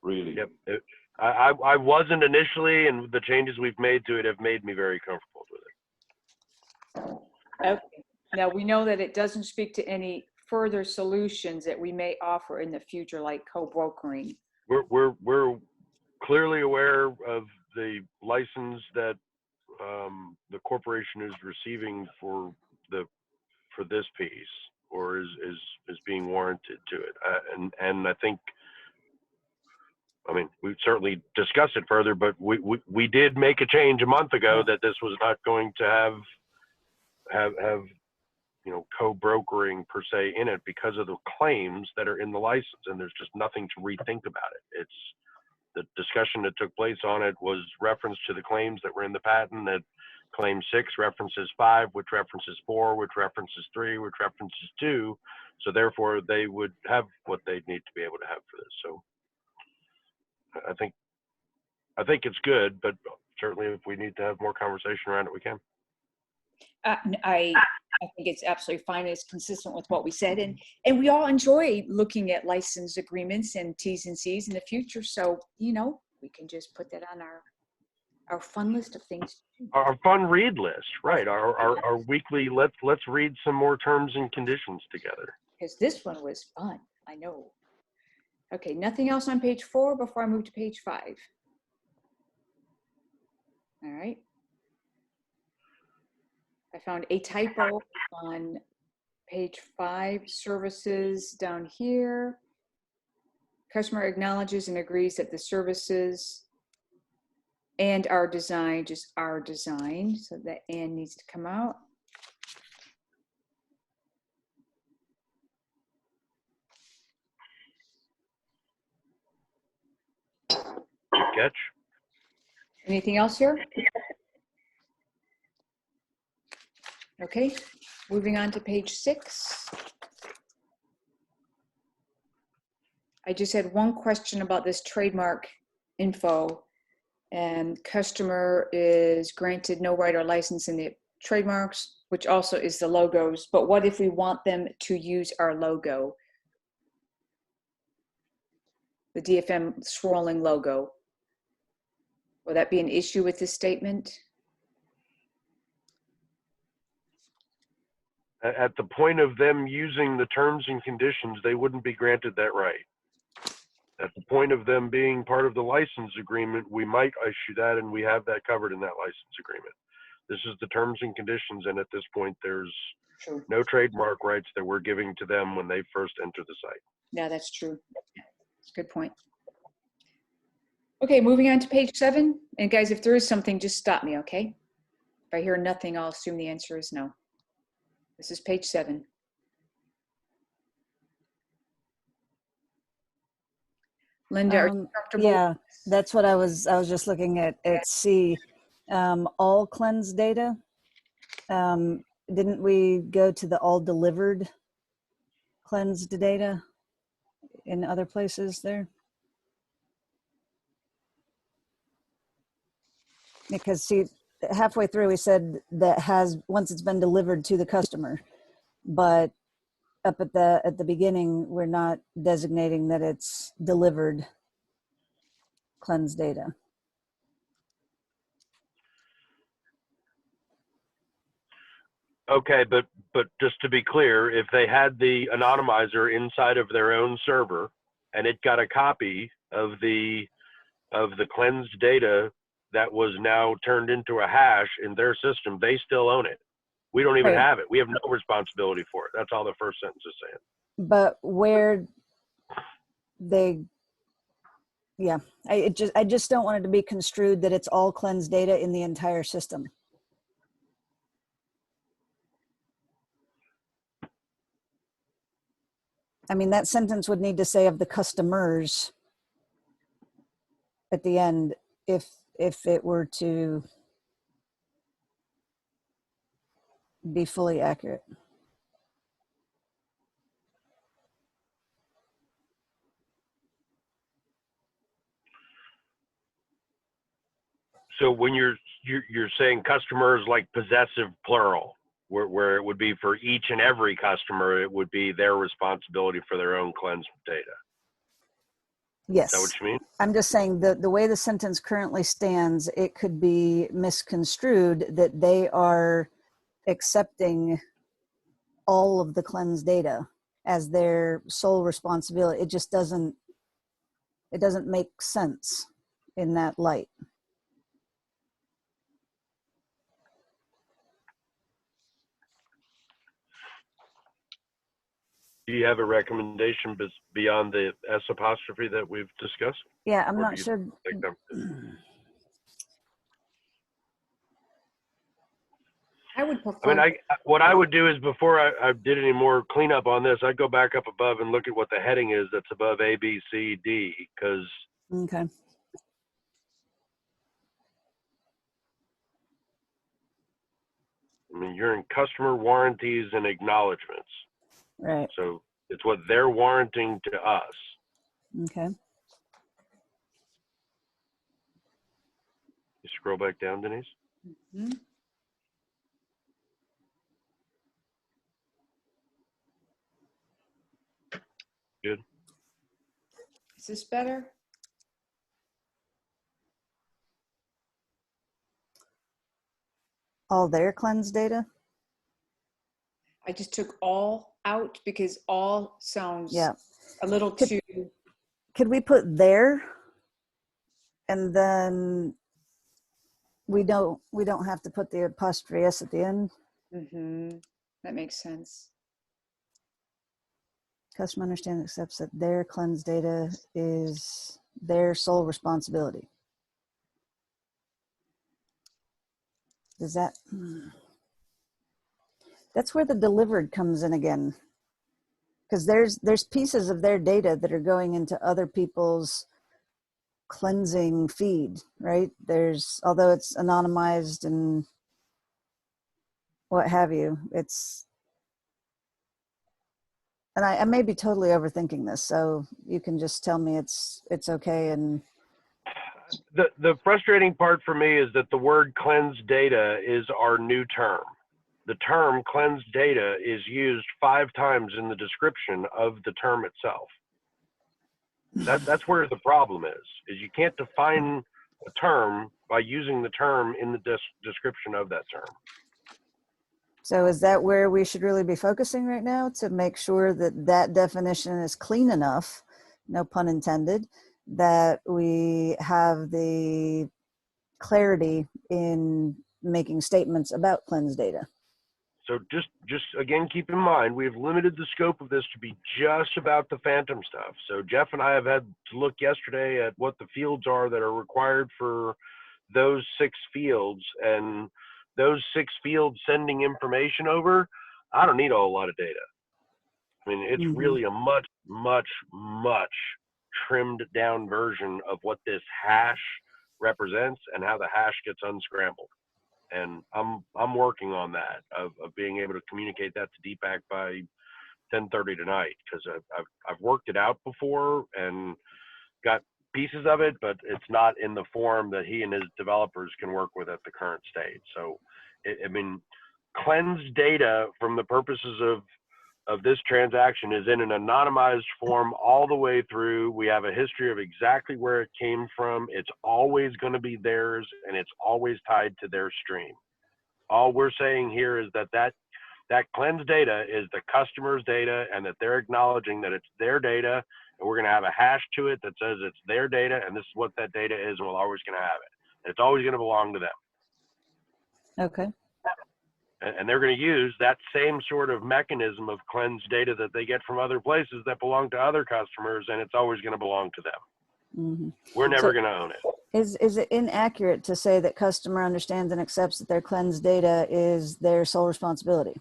really. Yep. I wasn't initially, and the changes we've made to it have made me very comfortable with it. Okay. Now we know that it doesn't speak to any further solutions that we may offer in the future, like co-brokering. We're clearly aware of the license that the corporation is receiving for this piece, or is being warranted to it, and I think, I mean, we've certainly discussed it further, but we did make a change a month ago that this was not going to have co-brokering per se in it because of the claims that are in the license, and there's just nothing to rethink about it. It's the discussion that took place on it was reference to the claims that were in the patent, that claim 6 references 5, which references 4, which references 3, which references 2. So therefore they would have what they need to be able to have for this. So I think it's good, but certainly if we need to have more conversation around it, we can. I think it's absolutely fine. It's consistent with what we said, and we all enjoy looking at license agreements and T's and C's in the future. So we can just put that on our fun list of things. Our fun read list, right? Our weekly. Let's read some more terms and conditions together. Because this one was fun, I know. Okay, nothing else on page 4 before I move to page 5. All right. I found a typo on page 5, services down here. Customer acknowledges and agrees that the services and our design just are designed, so that and needs to come out. Good catch. Anything else here? Okay, moving on to page 6. I just had one question about this trademark info, and customer is granted no right or license in the trademarks, which also is the logos. But what if we want them to use our logo? The DFM swirling logo. Will that be an issue with this statement? At the point of them using the terms and conditions, they wouldn't be granted that right. At the point of them being part of the license agreement, we might issue that, and we have that covered in that license agreement. This is the terms and conditions, and at this point, there's no trademark rights that we're giving to them when they first enter the site. Yeah, that's true. That's a good point. Okay, moving on to page 7. And guys, if there is something, just stop me, okay? If I hear nothing, I'll assume the answer is no. This is page 7. Linda, are you comfortable? Yeah, that's what I was just looking at C. All cleansed data. Didn't we go to the all delivered cleansed data in other places there? Because see, halfway through we said that has, once it's been delivered to the customer, but up at the beginning, we're not designating that it's delivered cleansed data. Okay, but just to be clear, if they had the anonymizer inside of their own server and it got a copy of the cleansed data that was now turned into a hash in their system, they still own it. We don't even Right. have it. We have no responsibility for it. That's all the first sentence is saying. But where they, yeah, I just don't want it to be construed that it's all cleansed data in the entire system. I mean, that sentence would need to say of the customers at the end, if it were to be fully accurate. So when you're saying customers like possessive plural, where it would be for each and every customer, it would be their responsibility for their own cleansed data. Yes. Is that what you mean? I'm just saying that the way the sentence currently stands, it could be misconstrued that they are accepting all of the cleansed data as their sole responsibility. It just doesn't make sense in that light. Do you have a recommendation beyond the S apostrophe that we've discussed? Yeah, I'm Or not do you sure. think that- I would I prefer. mean, what I would do is before I did any more cleanup on this, I'd go back up above and look at what the heading is that's above A, B, C, D, because Okay. I mean, you're in customer warranties and acknowledgments. Right. So it's what they're warranting to us. Okay. You scroll back down, Denise. Mhm. Good. Is this better? All their cleansed data. I just took all out because all sounds Yeah. a little too. Could we put there, and then we don't have to put the apostrophe S at the end? Mm-hmm. That makes sense. Customer understands and accepts that their cleansed data is their sole responsibility. Does that? That's where the delivered comes in again, because there's pieces of their data that are going into other people's cleansing feed, right? There's, although it's anonymized and what have you, it's, and I may be totally overthinking this, so you can just tell me it's okay. And The frustrating part for me is that the word cleansed data is our new term. The term cleansed data is used 5 times in the description of the term itself. That's where the problem is you can't define a term by using the term in the description of that term. so is that where we should really be focusing right now, to make sure that that definition is clean enough, no pun intended, that we have the clarity in making statements about cleansed data? So just again, keep in mind, we've limited the scope of this to be just about the phantom stuff. So Jeff and I have had to look yesterday at what the fields are that are required for those 6 fields, and those 6 fields sending information over, I don't need a whole lot of data. I mean, it's really a much, much, much trimmed down version of what this hash represents and how the hash gets unscrambled. And I'm working on that of being able to communicate that to Deepak by 10:30 tonight, because I've worked it out before and got pieces of it, but it's not in the form that he and his developers can work with at the current state. So, I mean, cleansed data from the purposes of this transaction is in an anonymized form all the way through. We have a history of exactly where it came from. It's always going to be theirs, and it's always tied to their stream. All we're saying here is that cleansed data is the customer's data, and that they're acknowledging that it's their data, and we're going to have a hash to it that says it's their data, and this is what that data is, and we're always going to have it. And it's always going to belong to them. Okay. And they're going to use that same sort of mechanism of cleansed data that they get from other places that belong to other customers, and it's always going to belong to them. Mm-hmm. We're never going to own it. Is it inaccurate to say that customer understands and accepts that their cleansed data is their sole responsibility?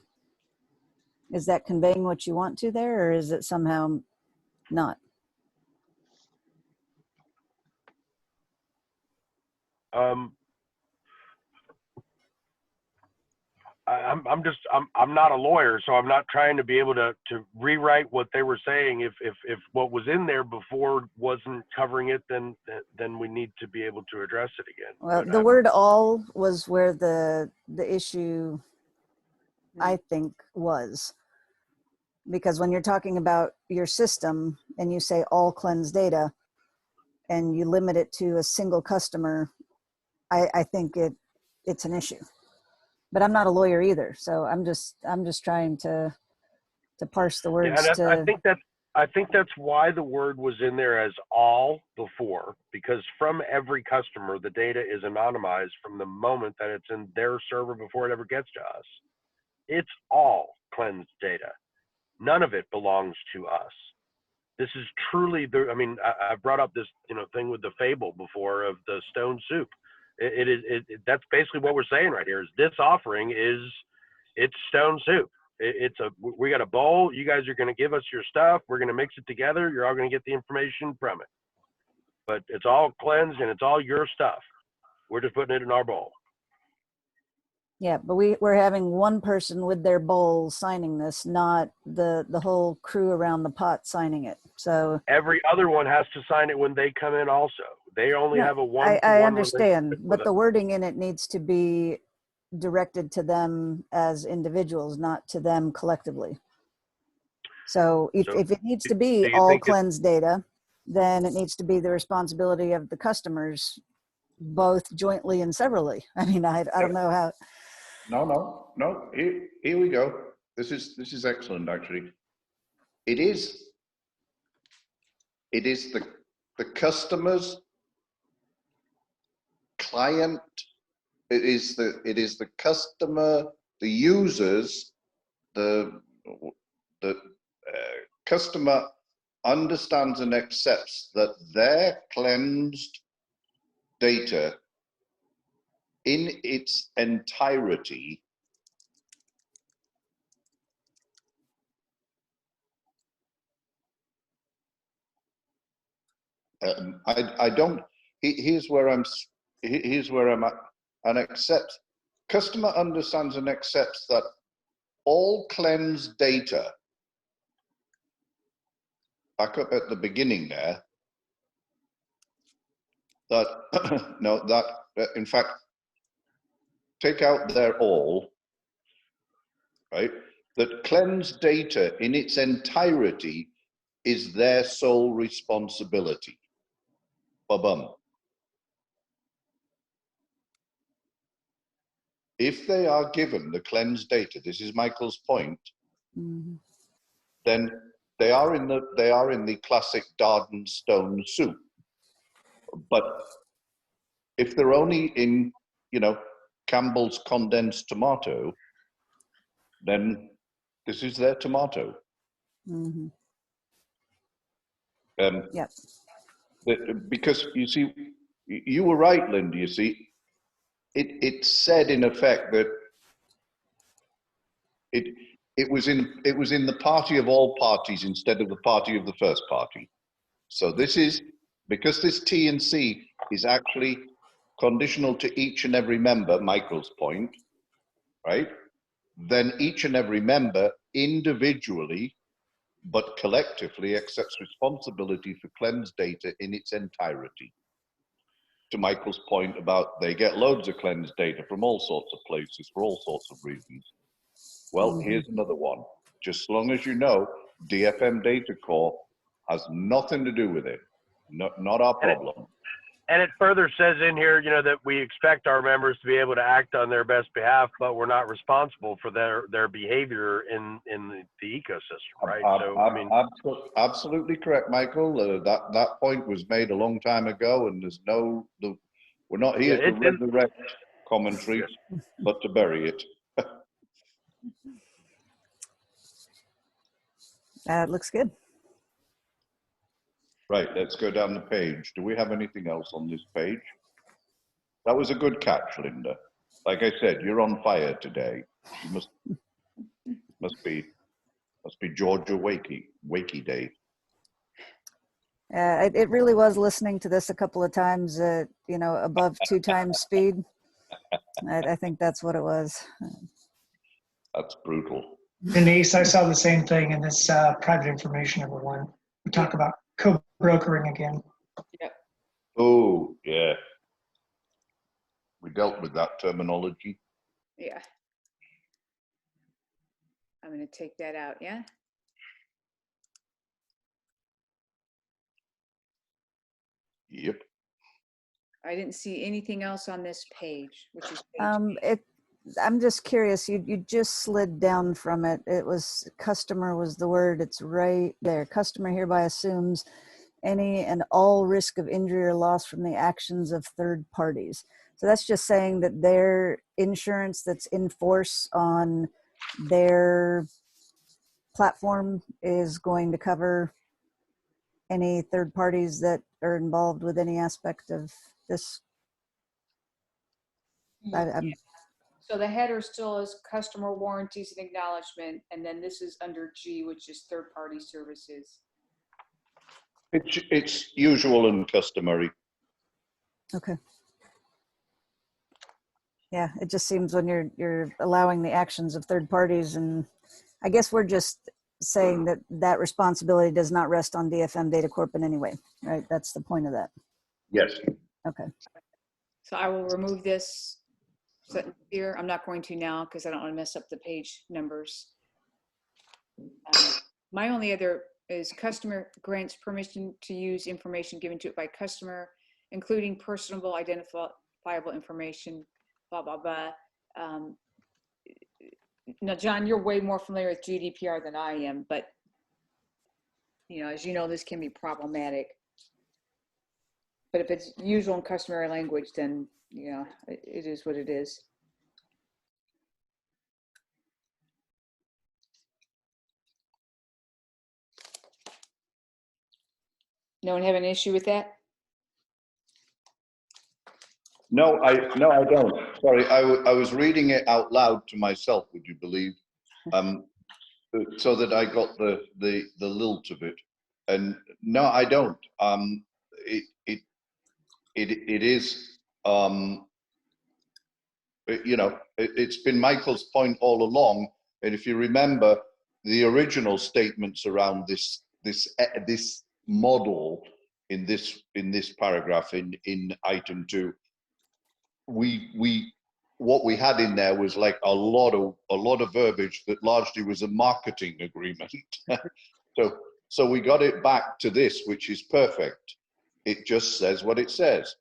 Is that conveying what you want to there, or is it somehow not? I'm not a lawyer, so I'm not trying to be able to rewrite what they were saying. If what was in there before wasn't covering it, then we need to be able to address it again. Well, But the word "all" was where the issue, I think, was. Because when you're talking about your system and you say all cleansed data and you limit it to a single customer, I think it's an issue. But I'm not a lawyer either, so I'm just trying to parse the words. Yeah, and I think that's why the word was in there as all before, because from every customer, the data is anonymized from the moment that it's in their server before it ever gets to us. It's all cleansed data. None of it belongs to us. This is truly I mean, I brought up this, thing with the fable before of the stone soup. That's basically what we're saying right here is this offering it's stone soup. We got a bowl. You guys are going to give us your stuff. We're going to mix it together. You're all going to get the information from it. But it's all cleansed and it's all your stuff. We're just putting it in our bowl. Yeah, but we're having one person with their bowl signing this, not the whole crew around the pot signing it. So every other one has to sign it when they come in also. They only have a one-to-one. I understand, but the wording in it needs to be directed to them as individuals, not to them collectively. So if it needs to be all cleansed data, then it needs to be the responsibility of the customers, both jointly and severally. I mean, I don't know how. No. Here we go. This is excellent, actually. It is the customer's client. It is the customer, the users, the customer understands and accepts that their cleansed data in its entirety I don't. Here's where I'm at. And accepts. Customer understands and accepts that all cleansed data. Back up at the beginning there. That no, that in fact, take out their all. Right. That cleansed data in its entirety is their sole responsibility. Ba-bum. If they are given the cleansed data, this is Michael's point, then they are in the classic Darden stone soup. But if they're only in, Campbell's condensed tomato, then this is their tomato. Yep. Because you see, you were right, Linda. You see, it said in effect that it was in the party of all parties instead of the party of the first party. So this is because this T and C is actually conditional to each and every member, Michael's point, right? Then each and every member individually but collectively accepts responsibility for cleansed data in its entirety. To Michael's point about they get loads of cleansed data from all sorts of places for all sorts of reasons. Well, here's another one. Just as long as you know, DFM Data Core has nothing to do with it. Not our problem. And it further says in here, you know, that we expect our members to be able to act on their best behalf, but we're not responsible for their behavior in the ecosystem, right? So, I mean, Absolutely correct, Michael. That point was made a long time ago, and there's we're not here to resurrect commentary, but to bury it. That looks good. Right, let's go down the page. Do we have anything else on this page? That was a good catch, Linda. Like I said, you're on fire today. You must be Georgia Wakey Day. It really was listening to this a couple of times, you know, above 2 times speed. I think that's what it was. That's brutal. Denise, I saw the same thing in this private information number 1. We talk about co-brokering again. Yep. Oh, yeah. We dealt with that terminology. Yeah. I'm going to take that out. Yeah. Yep. I didn't see anything else on this page, which is page I'm just curious, you just slid down from it. It was customer was the word. It's right there. Customer hereby assumes any and all risk of injury or loss from the actions of third parties. So that's just saying that their insurance that's in force on their platform is going to cover any third parties that are involved with any aspect of this. So the header still is customer warranties and acknowledgement, and then this is under G, which is third-party services. It's usual and customary. Okay. Yeah, it just seems when you're allowing the actions of third parties, and I guess we're just saying that that responsibility does not rest on DFM Data Corp in any way, right? That's the point of that. Yes. Okay. So I will remove this here. I'm not going to now because I don't want to mess up the page numbers. My only other is customer grants permission to use information given to it by customer, including personable identifiable information, blah, blah, blah. Now, John, you're way more familiar with GDPR than I am, but, you know, as you know, this can be problematic. But if it's usual and customary language, then, you know, it is what it is. No one have an issue with that? No, I don't. Sorry, I was reading it out loud to myself, would you believe? So that I got the lilt of it. And no, I don't. It is, you know, it's been Michael's point all along. And if you remember the original statements around this model in this paragraph in item 2, what we had in there was like a lot of verbiage that largely was a marketing agreement. so we got it back to this, which is perfect. It just says what it says.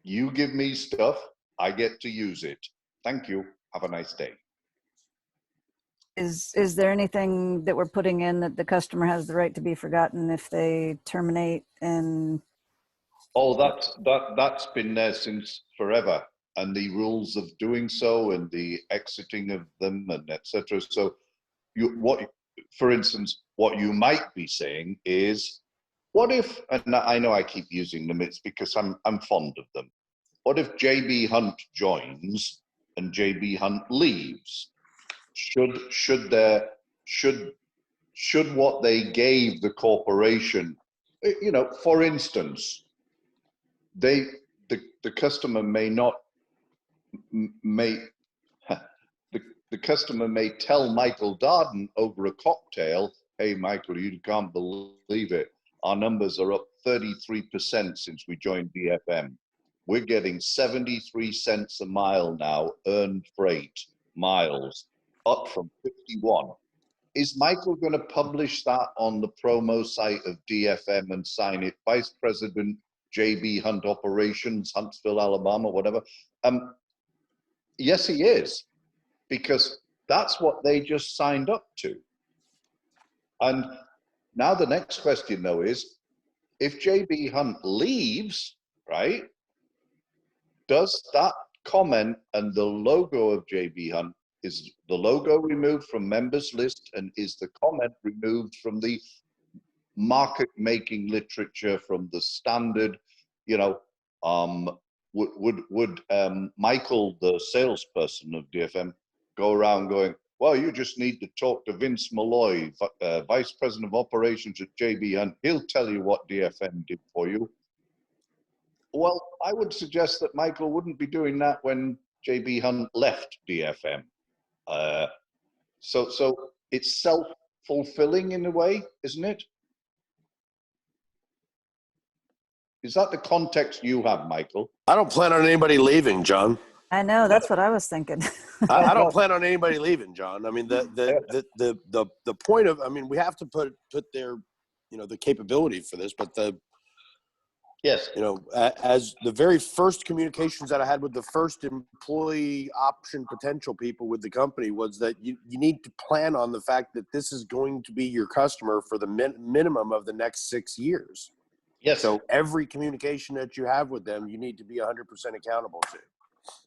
You give me stuff, I get to use it. Thank you. Have a nice day. Is there anything that we're putting in that the customer has the right to be forgotten if they terminate? And oh, that's been there since forever, and the rules of doing so and the exiting of them and etc. So for instance, what you might be saying is, what if, and I know I keep using them, it's because I'm fond of them. What if JB Hunt joins and JB Hunt leaves? Should what they gave the corporation, you know, for instance, the customer the customer may tell Michael Darden over a cocktail, hey, Michael, you can't believe it. Our numbers are up 33% since we joined DFM. We're getting 73 cents a mile now, earned freight miles, up from 51. Is Michael going to publish that on the promo site of DFM and sign it? Vice President JB Hunt Operations, Huntsville, Alabama, whatever. Yes, he is, because that's what they just signed up to. And now the next question, though, is if JB Hunt leaves, right, does that comment and the logo of JB Hunt, is the logo removed from members list, and is the comment removed from the market making literature, from the standard, you know, would Michael, the salesperson of DFM, go around going, well, you just need to talk to Vince Malloy, Vice President of Operations at JB Hunt. He'll tell you what DFM did for you. Well, I would suggest that Michael wouldn't be doing that when JB Hunt left DFM. So it's self-fulfilling in a way, isn't it? Is that the context you have, Michael? I don't plan on anybody leaving, John. I know, that's what I was thinking. I don't plan on anybody leaving, John. I mean, the point of, I mean, we have to put their, you know, the capability for this, but Yes. You know, as the very first communications that I had with the first employee option potential people with the company was that you need to plan on the fact that this is going to be your customer for the minimum of the next 6 years. Yes. So every communication that you have with them, you need to be 100% accountable to.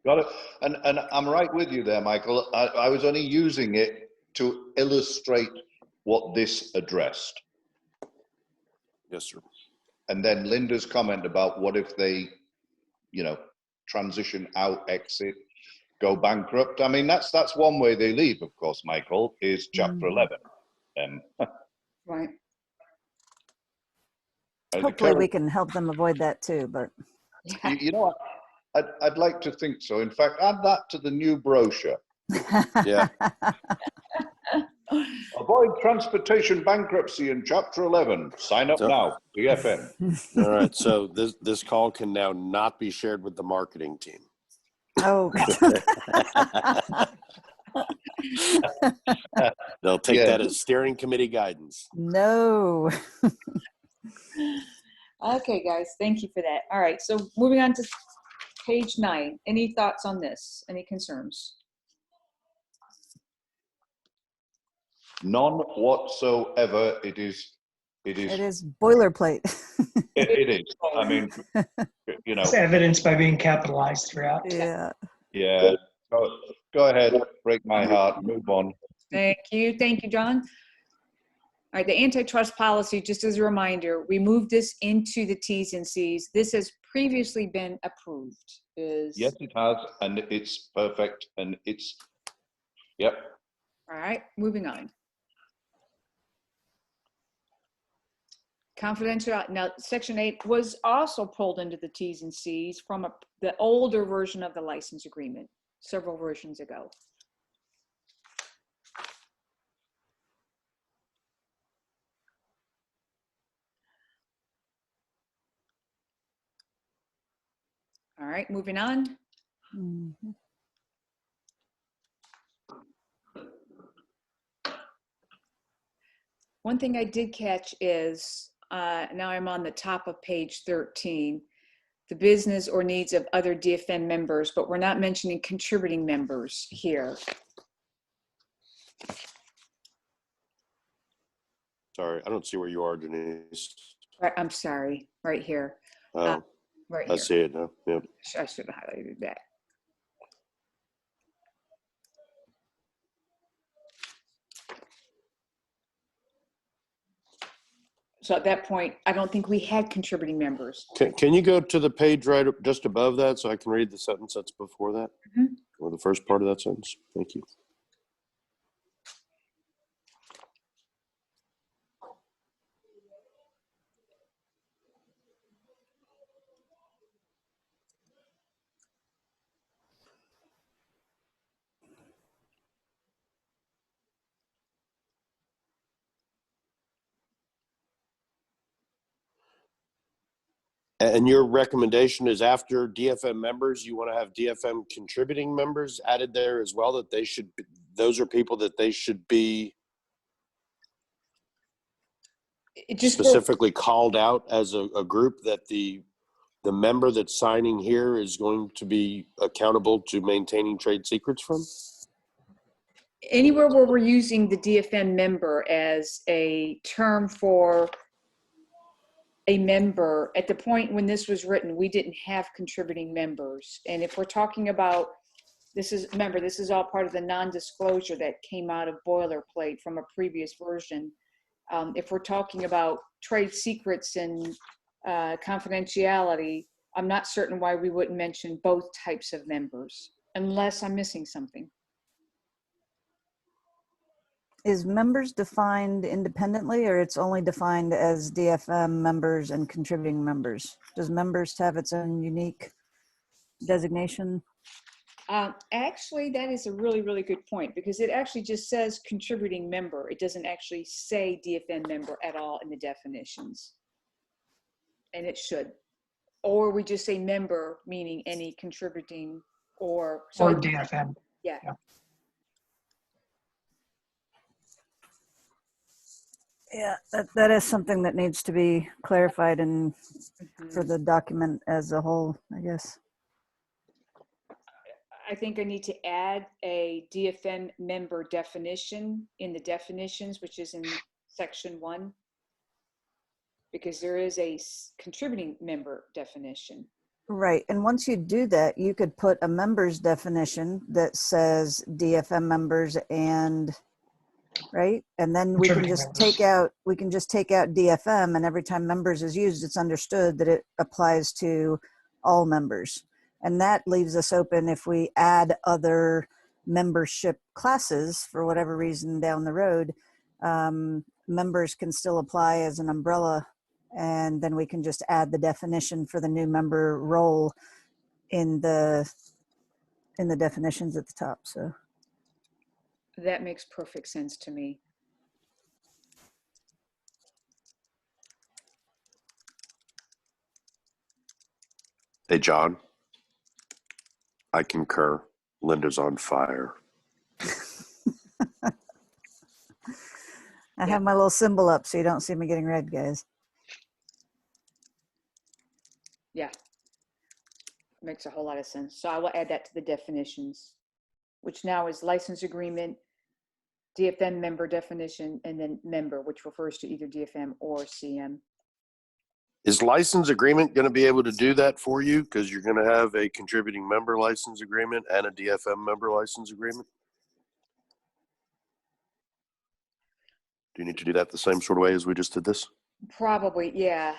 Got it. And I'm right with you there, Michael. I was only using it to illustrate what this addressed. Yes, sir. And then Linda's comment about what if they, you know, transition out, exit, go bankrupt. I mean, that's one way they leave, of course, Michael, is Chapter 11. Right. Hopefully we can help them avoid that too, but. You know what? I'd like to think so. In fact, add that to the new brochure. Yeah. Avoid transportation bankruptcy in Chapter 11. Sign up now, DFM. All right. So this call can now not be shared with the marketing team. Oh. They'll take that as steering committee guidance. No. Okay, guys, thank you for that. All right, so moving on to page 9. Any thoughts on this? Any concerns? None whatsoever. It is Boilerplate. it is. I mean, you know. It's evidenced by being capitalized throughout. Yeah. Yeah. Go ahead. Break my heart. Move on. Thank you, John. All right, the antitrust policy, just as a reminder, we moved this into the T's and C's. This has previously been approved. Yes, it has, and it's perfect, and it's, yep. All right, moving on. Confidential, now Section 8 was also pulled into the T's and C's from the older version of the license agreement, several versions ago. All right, moving on. Mm-hmm. One thing I did catch is, now I'm on the top of page 13, the business or needs of other DFM members, but we're not mentioning contributing members here. Sorry, I don't see where you are, Denise. Right, I'm sorry, right here. Right here. I see it now. Yep. I should have highlighted that. So at that point, I don't think we had contributing members. Can you go to the page right just above that so I can read the sentence that's before that? Mm-hmm. Or the first part of that sentence? Thank you. And your recommendation is after DFM members, you want to have DFM contributing members added there as well, that they should be, those are people that they should be It just specifically called out as a group, that the member that's signing here is going to be accountable to maintaining trade secrets from? anywhere where we're using the DFM member as a term for a member, at the point when this was written, we didn't have contributing members. And if we're talking about, remember, this is all part of the non-disclosure that came out of boilerplate from a previous version. If we're talking about trade secrets and confidentiality, I'm not certain why we wouldn't mention both types of members, unless I'm missing something. Is members defined independently, or it's only defined as DFM members and contributing members? Does members have its own unique designation? Actually, that is a really, really good point, because it actually just says contributing member. It doesn't actually say DFM member at all in the definitions. And it should. Or we just say member, meaning any contributing or DFM. Yeah. Yeah, that is something that needs to be clarified and for the document as a whole, I guess. I think I need to add a DFM member definition in the definitions, which is in section 1, because there is a contributing member definition. Right, and once you do that, you could put a member's definition that says DFM members and, right? And then we can just take out DFM, and every time members is used, it's understood that it applies to all members. And that leaves us open if we add other membership classes for whatever reason down the road, members can still apply as an umbrella, and then we can just add the definition for the new member role in the definitions at the top. So that makes perfect sense to me. Hey, John, I concur. Linda's on fire. I have my little symbol up so you don't see me getting red, guys. Yeah, makes a whole lot of sense. So I will add that to the definitions, which now is license agreement, DFM member definition, and then member, which refers to either DFM or CM. Is license agreement going to be able to do that for you? Because you're going to have a contributing member license agreement and a DFM member license agreement. Do you need to do that the same sort of way as we just did this? Probably, yeah,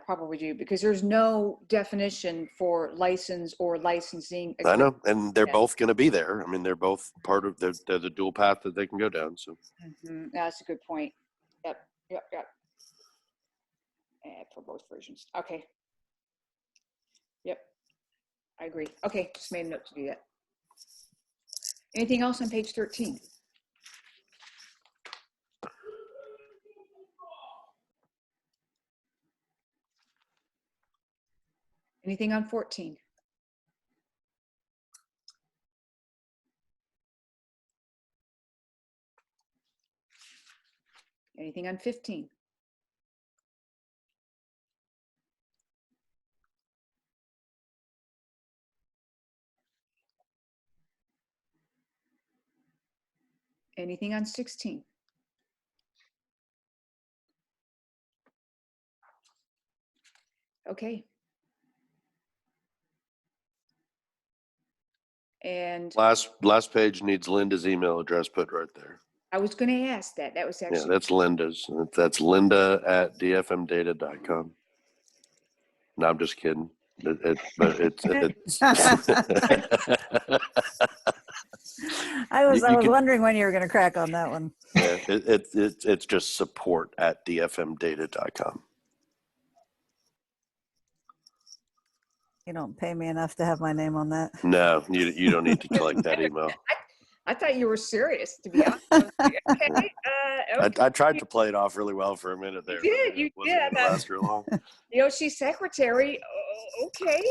probably do, because there's no definition for license or licensing agreement. I know, and they're both going to be there. I mean, they're both part of they're the dual path that they can go down. So That's a good point. Yep. For both versions. Okay. Yep. I agree. Okay, just made a note to do that. Anything else on page 13? Anything on 14? Anything on 15? Anything on 16? Okay. And last page needs Linda's email address put right there. I was going to ask that. That was actually. Yeah, that's Linda's. That's linda@dfmdata.com. No, I'm just kidding. I was wondering when you were going to crack on that one. Yeah, it's just support@dfmdata.com. You don't pay me enough to have my name on that. No, you don't need to collect that email. I thought you were serious, to be honest. I was like, okay, okay. I tried to play it off really well for a minute there. You Wasn't did. gonna last very long. She's secretary. Oh, okay.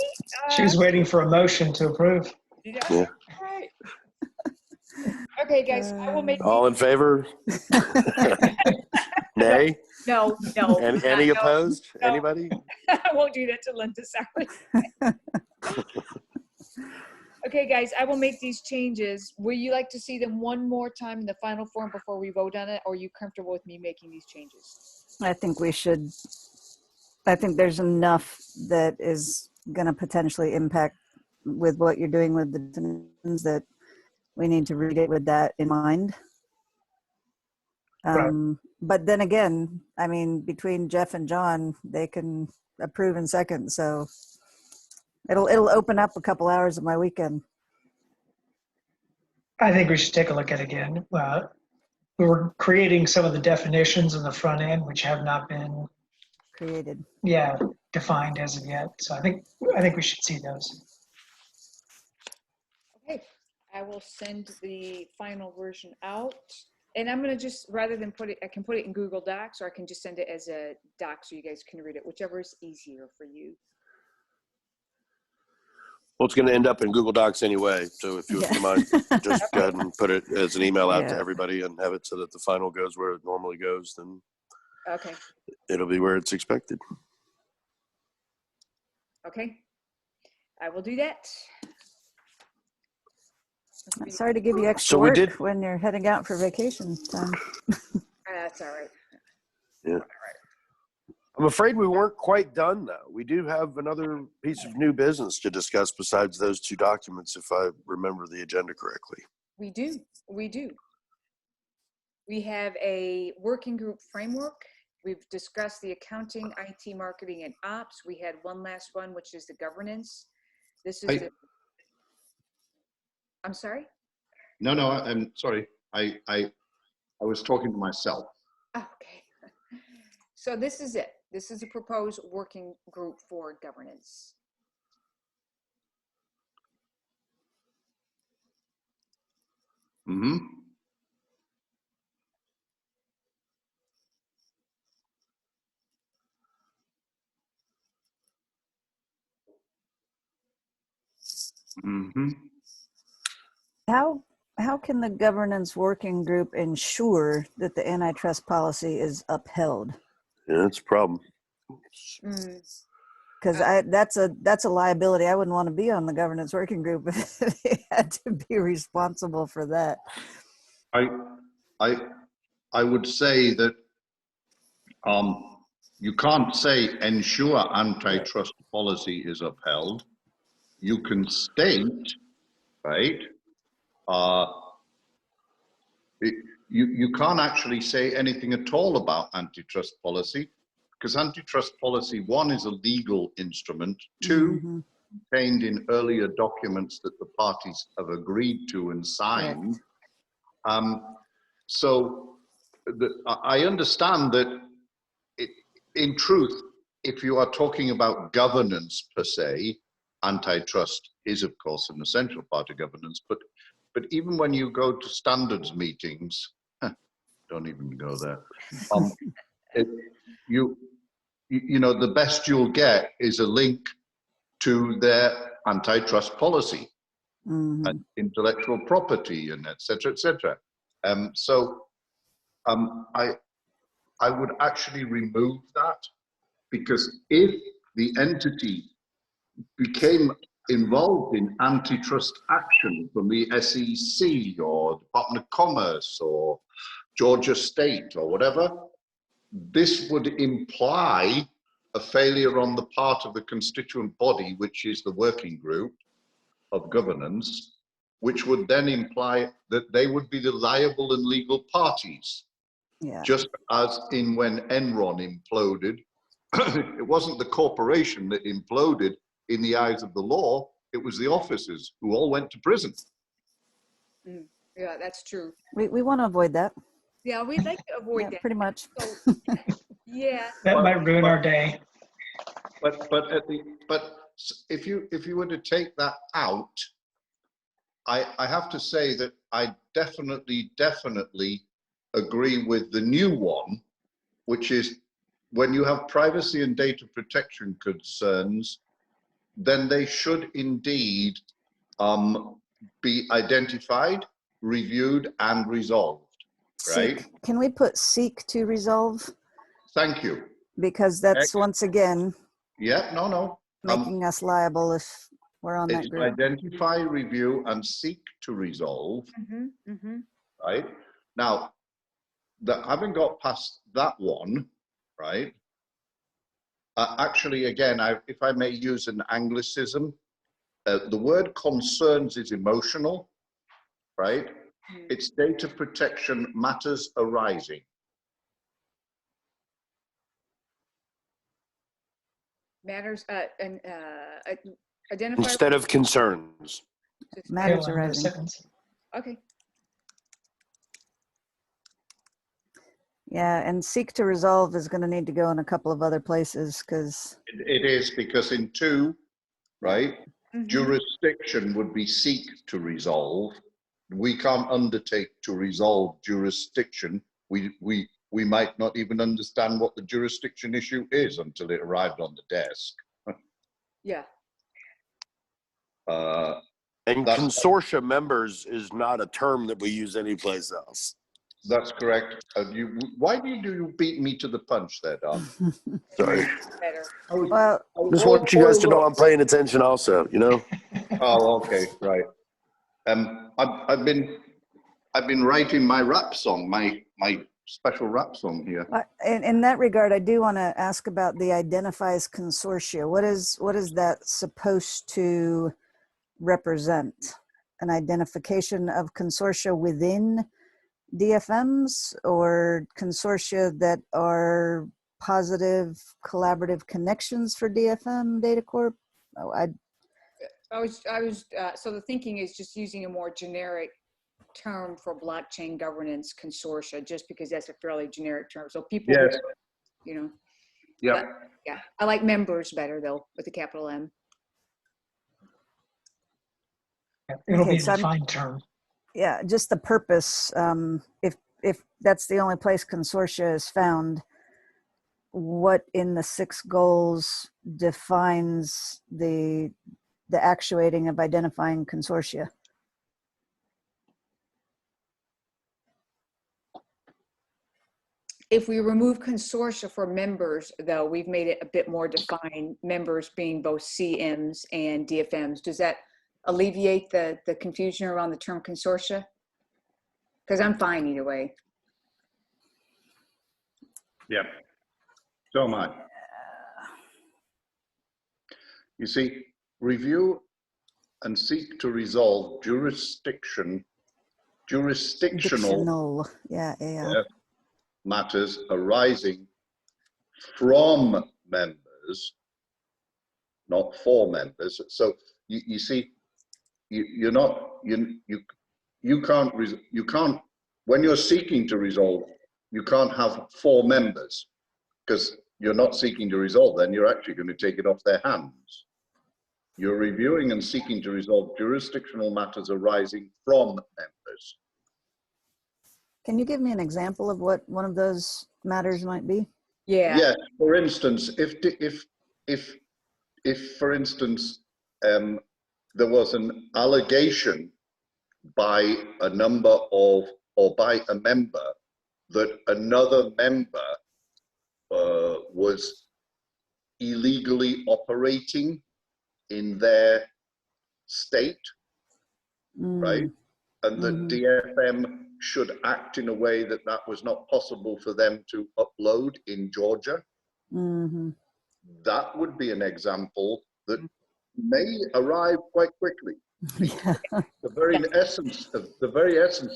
She was waiting for a motion to approve. Yeah. Yeah. Right. Okay, guys, I will make. All in favor? Nay? No. Any No, opposed? no. Anybody? I won't do that to Linda. Sorry. Okay, guys, I will make these changes. Will you like to see them one more time in the final form before we vote on it? Or are you comfortable with me making these changes? I think we should. I think there's enough that is going to potentially impact with what you're doing with the definitions that we need to read it with that in mind. Right. But then again, I mean, between Jeff and John, they can approve in seconds. So it'll open up a couple hours of my weekend. I think we should take a look at it again. We were creating some of the definitions in the front end, which have not been, Created. defined as of yet. So I think we should see those. Okay, I will send the final version out. And I'm going to just, rather than put it, I can put it in Google Docs, or I can just send it as a doc so you guys can read it, whichever is easier for you. Well, it's going to end up in Google Docs anyway. So if you wouldn't mind, just go ahead and put it as an email out to everybody and have it so that the final goes where it normally goes. Then Okay. it'll be where it's expected. Okay. I will do that. Sorry to give you extra work when you're heading out for vacation time. That's all right. Yeah. I'm afraid we weren't quite done, though. We do have another piece of new business to discuss besides those two documents, if I remember the agenda correctly. We do. We have a working group framework. We've discussed the accounting, IT, marketing, and ops. We had one last one, which is the governance. This is I'm sorry? No, I'm sorry. I was talking to myself. Okay. So this is it. This is a proposed working group for governance. Mm-hmm. Mm-hmm. How can the governance working group ensure that the antitrust policy is upheld? Yeah, that's a problem. Because that's a liability. I wouldn't want to be on the governance working group if they had to be responsible for that. I would say that you can't say ensure antitrust policy is upheld. You can state, right? You can't actually say anything at all about antitrust policy, because antitrust policy, one, is a legal instrument, two, contained in earlier documents that the parties have agreed to and signed. So I understand that in truth, if you are talking about governance per se, antitrust is of course an essential part of governance, but even when you go to standards meetings, don't even go there. You know, the best you'll get is a link to their antitrust policy and intellectual property and et cetera, et cetera. So I would actually remove that, because if the entity became involved in antitrust action from the SEC or Department of Commerce or Georgia State or whatever, this would imply a failure on the part of the constituent body, which is the working group of governance, which would then imply that they would be the liable and legal parties. Yeah. Just as in when Enron imploded, it wasn't the corporation that imploded in the eyes of the law, it was the officers who all went to prison. Yeah, that's true. We want to avoid that. Yeah, we'd like to avoid that. Pretty much. So, yeah. That might ruin our day. But if you were to take that out, I have to say that I definitely agree with the new one, which is when you have privacy and data protection concerns, then they should indeed be identified, reviewed, and resolved, right? Seek, can we put seek to resolve? Thank you. Because that's once again Yeah, no. making us liable if we're on that It's group. identify, review, and seek to resolve, right? Now, having got past that one, right? Actually, again, if I may use an Anglicism, the word concerns is emotional, right? It's data protection matters arising. Matters, and identify. Instead of concerns. Matters Tail end of the arising. sentence. Okay. Yeah, and seek to resolve is going to need to go in a couple of other places because It is because in 2, right, jurisdiction would be seek to resolve. We can't undertake to resolve jurisdiction. We might not even understand what the jurisdiction issue is until it arrived on the desk. Yeah. And consortia members is not a term that we use anyplace else. That's correct. Why do you beat me to the punch there, Don? Sorry. Better. well, Just want you guys to know I'm paying attention also, you know? Oh, okay, right. I've been writing my rap song, my special rap song here. in that regard, I do want to ask about the identifies consortia. What is that supposed to represent? An identification of consortia within DFMs or consortia that are positive collaborative connections for DFM Data Corp? Oh, So the thinking is just using a more generic term for blockchain governance consortia, just because that's a fairly generic term. So people, Yes. you know, Yeah. but, yeah, I like members better though, with the capital M. It'll Okay, be a so defined term. yeah, just the purpose. If that's the only place consortia is found, what in the 6 goals defines the actuating of identifying consortia? If we remove consortia for members, though, we've made it a bit more defined, members being both CMs and DFMs. Does that alleviate the confusion around the term consortia? Because I'm fine either way. Yeah. So am I. You see, review and seek to resolve jurisdictional Yeah. matters arising from members, not for members. So you see, you can't, when you're seeking to resolve, you can't have 4 members because you're not seeking to resolve, then you're actually going to take it off their hands. You're reviewing and seeking to resolve jurisdictional matters arising from members. Can you give me an example of what one of those matters might be? Yeah. Yes, for instance, if for instance, there was an allegation by a number of, or by a member, that another member was illegally operating in their state, right? And that DFM should act in a way that that was not possible for them to upload in Georgia. That would be an example that may arrive quite quickly. The very essence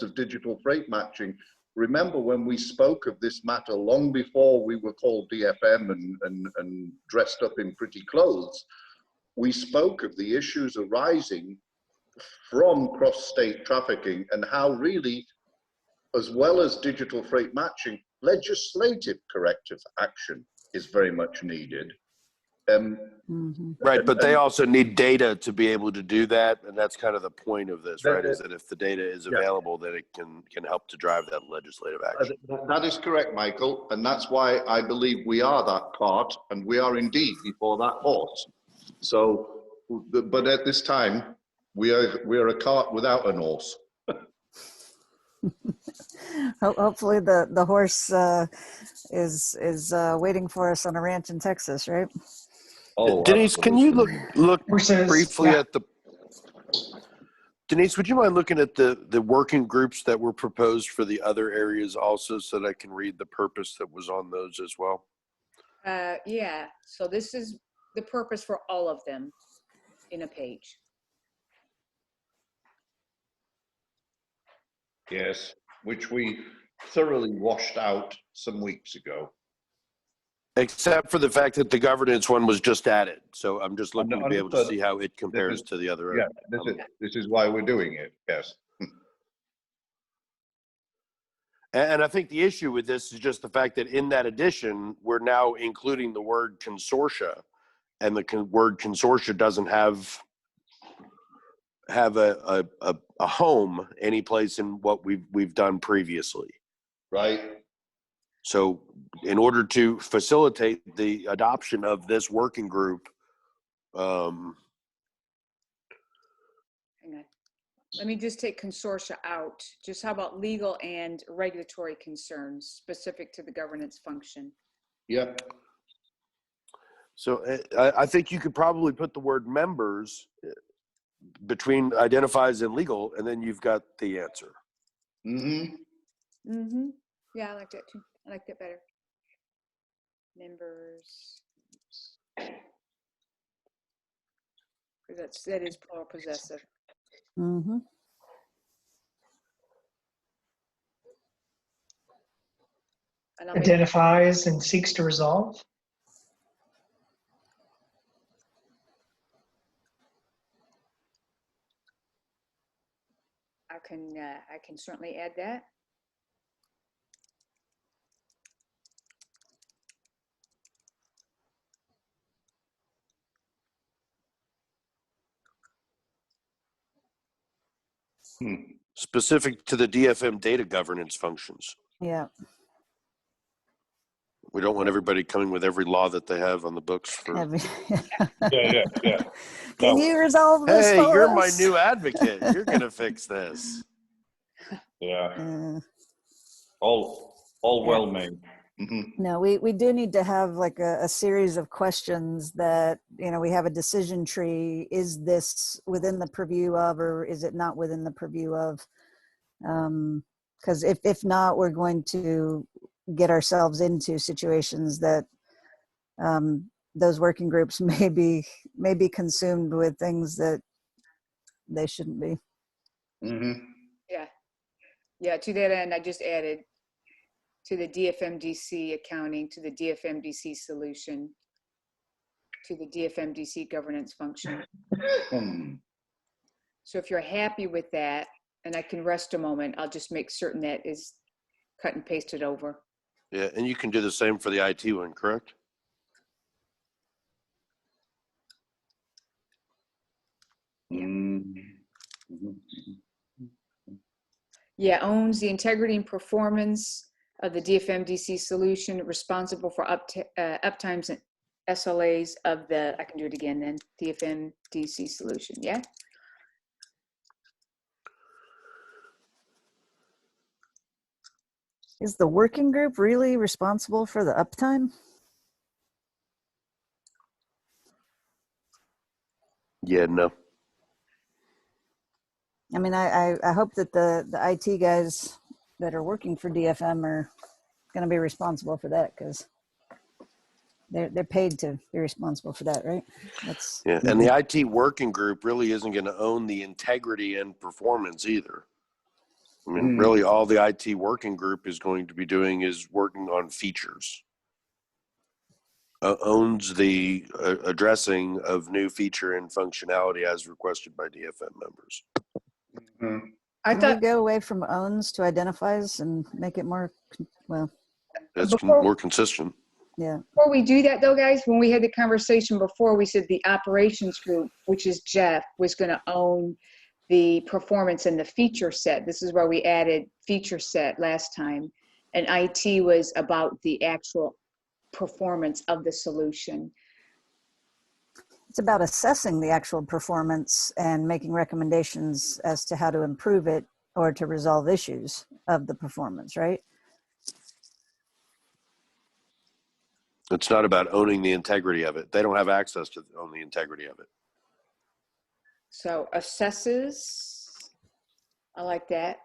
of digital freight matching. Remember when we spoke of this matter long before we were called DFM and dressed up in pretty clothes, we spoke of the issues arising from cross-state trafficking and how really, as well as digital freight matching, legislative corrective action is very much needed. Mhm. Right, but they also need data to be able to do that, and that's kind of the point of this, right? That- Is that if the data is Yeah. available, then it can help to drive that legislative action. That is correct, Michael, and that's why I believe we are that cart, and we are indeed before that horse. So, but at this time, we are a cart without an horse. Hopefully the horse is waiting for us on a ranch in Texas, right? Oh, Denise, can you look Horses, briefly yeah. at the Denise, would you mind looking at the working groups that were proposed for the other areas also, so that I can read the purpose that was on those as well? Yeah, so this is the purpose for all of them in a page. Yes, which we thoroughly washed out some weeks ago. Except for the fact that the governance one was just added. So I'm just looking to be able to Understood. see how it compares to the other. Yeah, this is why we're doing it. Yes. And I think the issue with this is just the fact that in that addition, we're now including the word consortia, and the word consortia doesn't have a home any place in what we've done previously. Right. So in order to facilitate the adoption of this working group, Hang on. Let me just take consortia out. Just how about legal and regulatory concerns specific to the governance function? Yep. so I think you could probably put the word members between identifies and legal, and then you've got the answer. Mm-hmm. Mm-hmm. Yeah, I like that too. I like that better. Members. Because that is plural possessive. Mm-hmm. And I'll make, Identifies and seeks to resolve. I can certainly add that. Specific to the DFM data governance functions. Yeah. We don't want everybody coming with every law that they have on the books for. Yeah. Can you resolve this Hey, for you're my us? new advocate. You're gonna fix this. Yeah. Uh, All Yeah. well made. Mm-hmm. No, we do need to have like a series of questions that, we have a decision tree. Is this within the purview of, or is it not within the purview of? Because if not, we're going to get ourselves into situations that those working groups may be consumed with things that they shouldn't be. Mm-hmm. Yeah, to that end, I just added to the DFMDC accounting, to the DFMDC solution, to the DFMDC governance function. So if you're happy with that, and I can rest a moment, I'll just make certain that is cut and pasted over. Yeah, and you can do the same for the IT one, correct? Mm-hmm. Yeah, owns the integrity and performance of the DFMDC solution, responsible for uptimes and SLAs of the, I can do it again then, DFMDC solution, yeah? Is the working group really responsible for the uptime? Yeah, no. I mean, I hope that the IT guys that are working for DFM are going to be responsible for that, because they're paid to be responsible for that, right? That's Yeah, and the IT working group really isn't going to own the integrity and performance either. I mean, really, all the IT working group is going to be doing is working on features. Owns the addressing of new feature and functionality as requested by DFM members. Mm-hmm. I Can thought, we go away from owns to identifies and make it more, well, It's Before- more consistent. Yeah. Before we do that though, guys, when we had the conversation before, we said the operations group, which is Jeff, was going to own the performance and the feature set. This is where we added feature set last time. And IT was about the actual performance of the solution. It's about assessing the actual performance and making recommendations as to how to improve it or to resolve issues of the performance, right? It's not about owning the integrity of it. They don't have access to own the integrity of it. So assesses, I like that.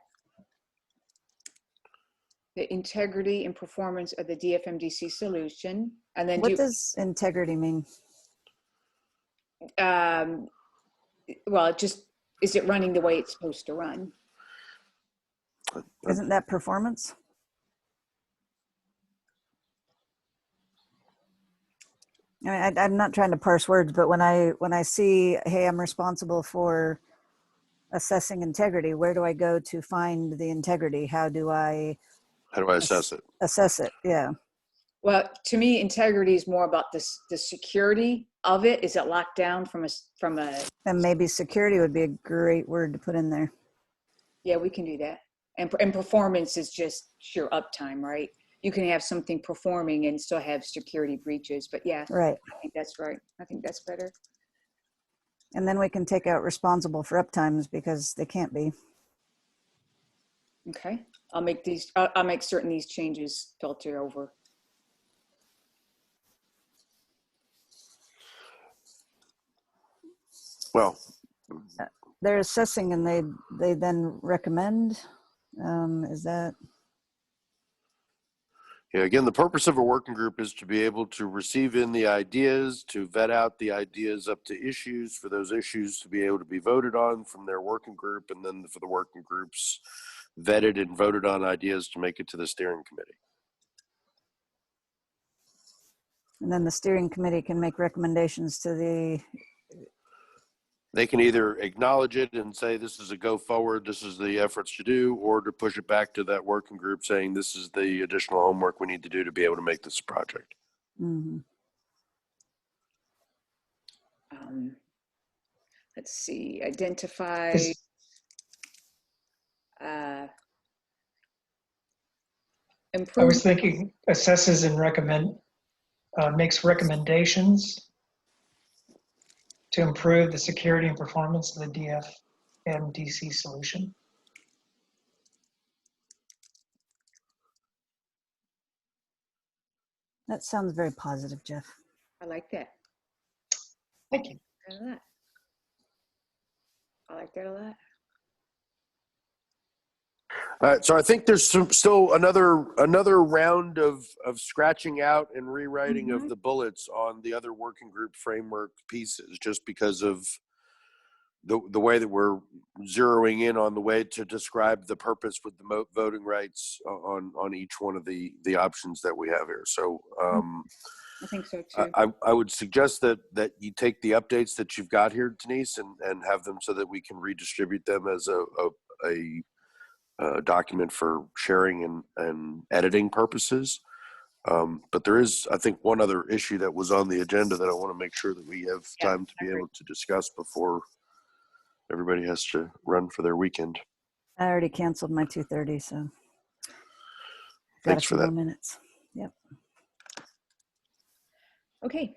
The integrity and performance of the DFMDC solution. And then What does integrity mean? well, it just, is it running the way it's supposed to run? Isn't that performance? I mean, I'm not trying to parse words, but when I see, hey, I'm responsible for assessing integrity, where do I go to find the integrity? How do I assess it? Assess it, yeah. Well, to me, integrity is more about the security of it. Is it locked down from a? And maybe security would be a great word to put in there. Yeah, we can do that. And performance is just sheer uptime, right? You can have something performing and still have security breaches, but yeah, Right. I think that's right. I think that's better. And then we can take out responsible for uptimes because they can't be. Okay, I'll make certain these changes filter over. Well, They're assessing and they then recommend. Is that? yeah, again, the purpose of a working group is to be able to receive in the ideas, to vet out the ideas up to issues, for those issues to be able to be voted on from their working group, and then for the working groups vetted and voted on ideas to make it to the steering committee. And then the steering committee can make recommendations to the. They can either acknowledge it and say, this is a go forward, this is the efforts to do, or to push it back to that working group saying, this is the additional homework we need to do to be able to make this a project. Mm-hmm. Let's see, identify. I was thinking assesses and makes recommendations to improve the security and performance of the DFMDC solution. That sounds very positive, Jeff. I like that. Thank you. I like that a lot. All right, so I think there's still another round of scratching out and rewriting of the bullets on the other working group framework pieces, just because of the way that we're zeroing in on the way to describe the purpose with the voting rights on each one of the options that we have here. So I think so too. I would suggest that you take the updates that you've got here, Denise, and have them so that we can redistribute them as a document for sharing and editing purposes. But there is, I think, one other issue that was on the agenda that I want to make sure that we have time to be able to discuss before everybody has to run for their weekend. I already canceled my 2:30, so got Thanks a few for that. more minutes. Yep. Okay.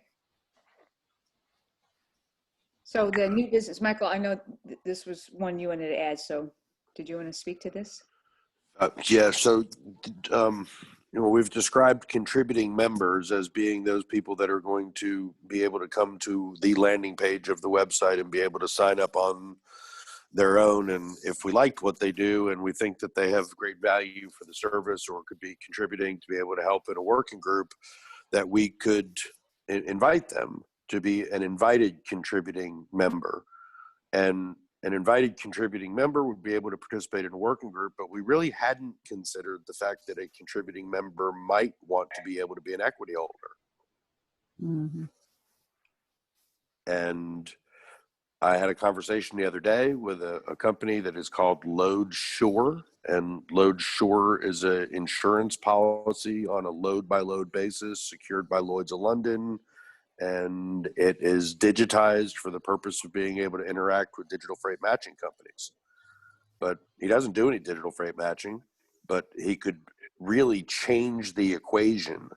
So the new business, Michael, I know this was one you wanted to add, so did you want to speak to this? Yeah, so we've described contributing members as being those people that are going to be able to come to the landing page of the website and be able to sign up on their own. And if we liked what they do and we think that they have great value for the service or could be contributing to be able to help in a working group, that we could invite them to be an invited contributing member. And an invited contributing member would be able to participate in a working group, but we really hadn't considered the fact that a contributing member might want to be able to be an equity holder. Mm-hmm. And I had a conversation the other day with a company that is called Load Sure, and Load Sure is an insurance policy on a load-by-load basis secured by Lloyd's of London, and it is digitized for the purpose of being able to interact with digital freight matching companies. But he doesn't do any digital freight matching, but he could really change the equation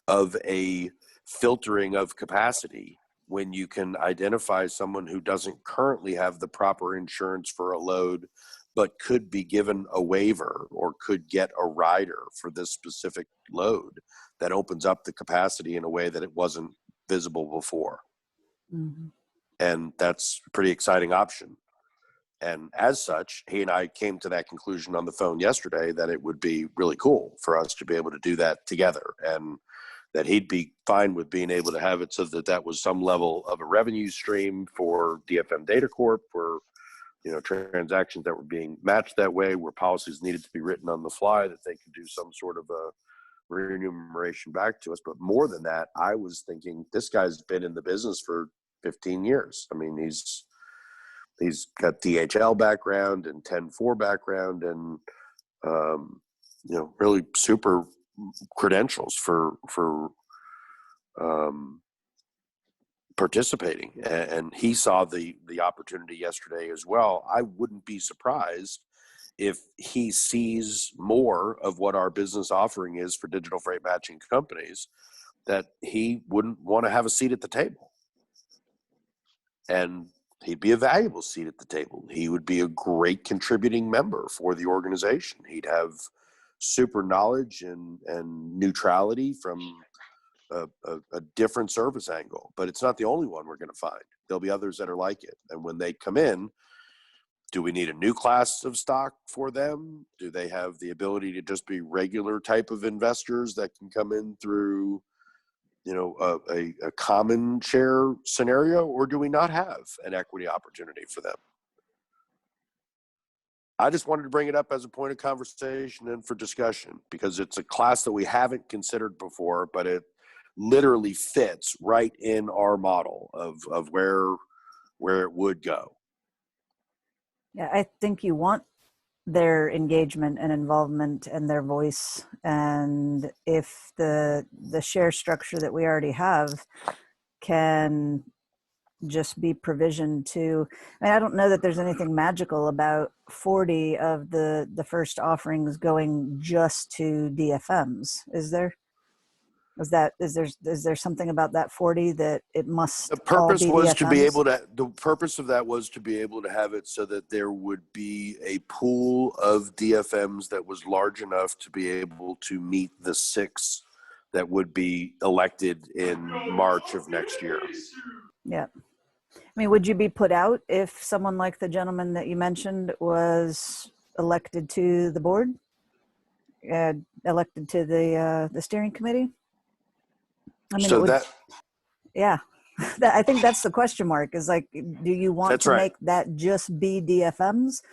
of a filtering of capacity when you can identify someone who doesn't currently have the proper insurance for a load, but could be given a waiver or could get a rider for this specific load that opens up the capacity in a way that it wasn't visible before. Mm-hmm. And that's a pretty exciting option. And as such, he and I came to that conclusion on the phone yesterday that it would be really cool for us to be able to do that together, and that he'd be fine with being able to have it so that that was some level of a revenue stream for DFM Data Corp, for, you know, transactions that were being matched that way, where policies needed to be written on the fly, that they could do some sort of a remuneration back to us. But more than that, I was thinking, this guy's been in the business for 15 years. I mean, he's got DHL background and 10-4 background, and you know, really super credentials for participating. And he saw the opportunity yesterday as well. I wouldn't be surprised if he sees more of what our business offering is for digital freight matching companies, that he wouldn't want to have a seat at the table. And he'd be a valuable seat at the table. He would be a great contributing member for the organization. He'd have super knowledge and neutrality from a different service angle. But it's not the only one we're going to find. There'll be others that are like it. And when they come in, do we need a new class of stock for them? Do they have the ability to just be regular type of investors that can come in through, you know, a common share scenario, or do we not have an equity opportunity for them? I just wanted to bring it up as a point of conversation and for discussion, because it's a class that we haven't considered before, but it literally fits right in our model of where it would go. Yeah, I think you want their engagement and involvement and their voice. And if the share structure that we already have can just be provisioned to, I mean, I don't know that there's anything magical about 40 of the first offerings going just to DFMs. Is there? Is there something about that 40 that it must The purpose all be was DFMs? to be able to, the purpose of that was to be able to have it so that there would be a pool of DFMs that was large enough to be able to meet the 6 that would be elected in March of next year. Yeah. I mean, would you be put out if someone like the gentleman that you mentioned was elected to the board, elected to the steering committee? I mean, So that, yeah, I think that's the question mark, is like, do you want That's to right. make that just be DFMs,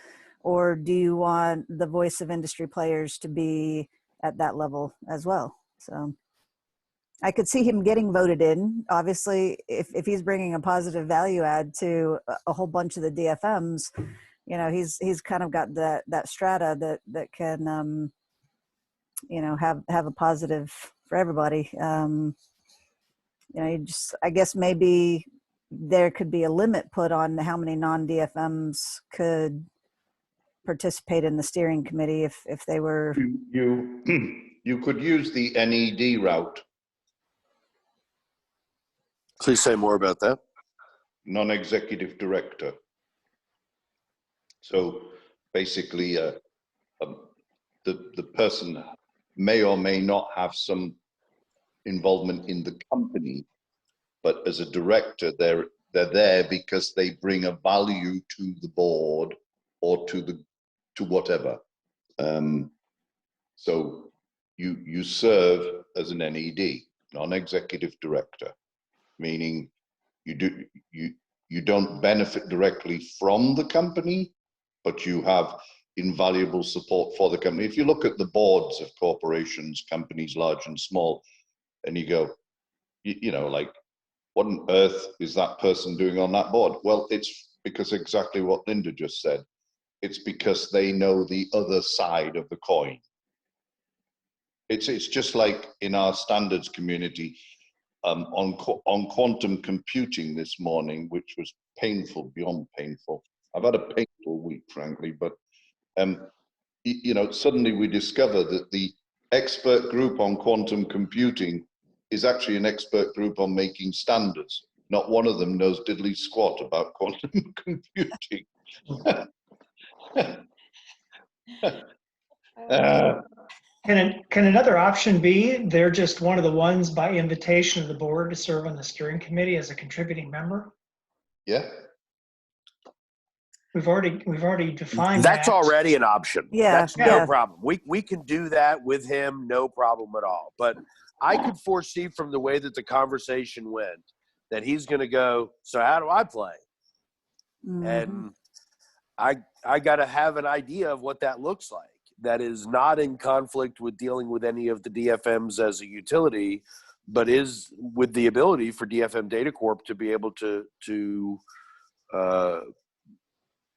or do you want the voice of industry players to be at that level as well? So I could see him getting voted in. Obviously, if he's bringing a positive value add to a whole bunch of the DFMs, you know, he's kind of got that strata that can, you know, have a positive for everybody. You know, I guess maybe there could be a limit put on how many non-DFMs could participate in the steering committee if they were. You could use the NED route, please say more about that. non-executive director. So basically, the person may or may not have some involvement in the company, but as a director, they're there because they bring a value to the board or to whatever. So you serve as an NED, non-executive director, meaning you don't benefit directly from the company, but you have invaluable support for the company. If you look at the boards of corporations, companies large and small, and you go, you know, like, what on earth is that person doing on that board? Well, it's because exactly what Linda just said. It's because they know the other side of the coin. It's just like in our standards community, on quantum computing this morning, which was painful, beyond painful. I've had a painful week, frankly, but you know, suddenly we discover that the expert group on quantum computing is actually an expert group on making standards. Not one of them knows diddly squat about quantum computing. Can another option be they're just one of the ones by invitation of the board to serve on the steering committee as a contributing member? Yeah. We've already defined That's that. already an option. Yeah, That's yeah. no problem. We can do that with him, no problem at all. But I could foresee from the way that the conversation went that he's going to go, so how do I play? Mhm. And I got to have an idea of what that looks like. That is not in conflict with dealing with any of the DFMs as a utility, but is with the ability for DFM Data Corp to be able to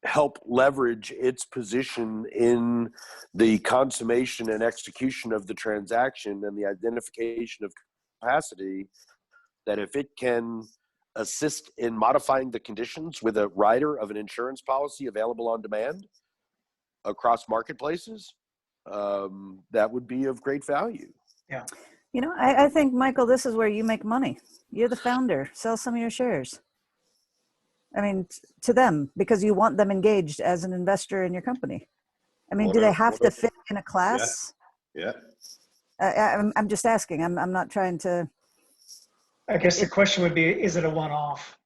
help leverage its position in the consummation and execution of the transaction and the identification of capacity, that if it can assist in modifying the conditions with a rider of an insurance policy available on demand across marketplaces, that would be of great value. Yeah. You know, I think, Michael, this is where you make money. You're the founder. Sell some of your shares. I mean, to them, because you want them engaged as an investor in your company. I mean, do they have to fit in a class? Yeah. I'm just asking. I'm not trying to. I guess the question would be, is it a one-off?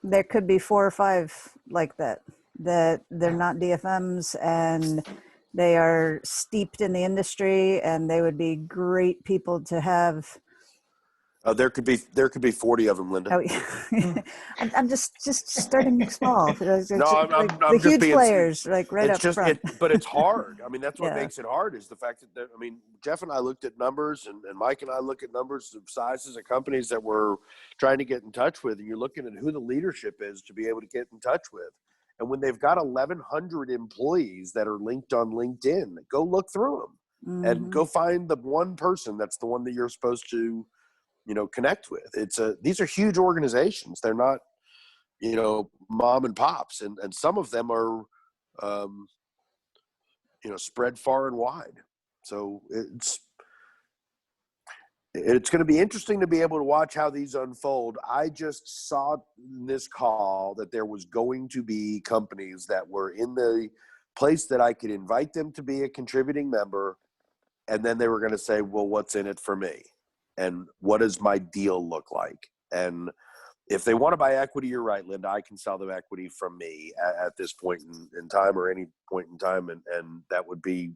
There could be 4 or 5 like that they're not DFMs and they are steeped in the industry and they would be great people to have. There could be 40 of them, Linda. Oh, I'm just starting small. No, I'm the just huge being, players, like right up front. But it's hard. I mean, that's what Yeah. makes it hard is the fact that I mean, Jeff and I looked at numbers, and Mike and I look at numbers of sizes of companies that we're trying to get in touch with, and you're looking at who the leadership is to be able to get in touch with. And when they've got 1,100 employees that are linked on LinkedIn, go look through them and go find the one person that's the one that you're supposed to, connect with. These are huge organizations. They're not, mom and pops, and some of them are, spread far and wide. So it's going to be interesting to be able to watch how these unfold. I just saw in this call that there was going to be companies that were in the place that I could invite them to be a contributing member, and then they were going to say, well, what's in it for me? And what does my deal look like? And if they want to buy equity, you're right, Linda, I can sell them equity from me at this point in time or any point in time. And that would be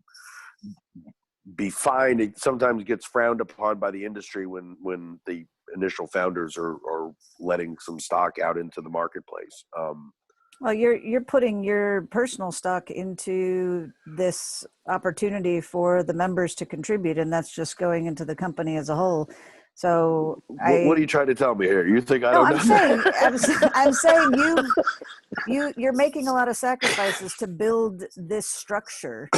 fine. It sometimes gets frowned upon by the industry when the initial founders are letting some stock out into the marketplace. Well, you're putting your personal stock into this opportunity for the members to contribute, and that's just going into the company as a whole. So what are you trying to tell me here? You think I don't know? I'm saying you're making a lot of sacrifices to build this structure,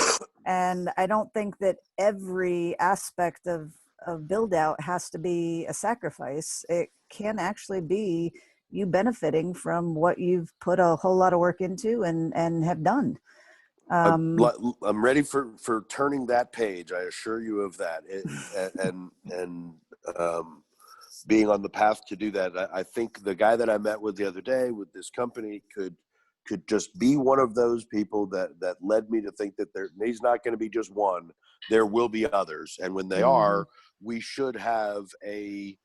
and I don't think that every aspect of build out has to be a sacrifice. It can actually be you benefiting from what you've put a whole lot of work into and have done. I'm ready for turning that page. I assure you of that. And being on the path to do that. I think the guy that I met with the other day with this company could just be one of those people that led me to think that he's not going to be just one. There will be others. And when they are, we should have a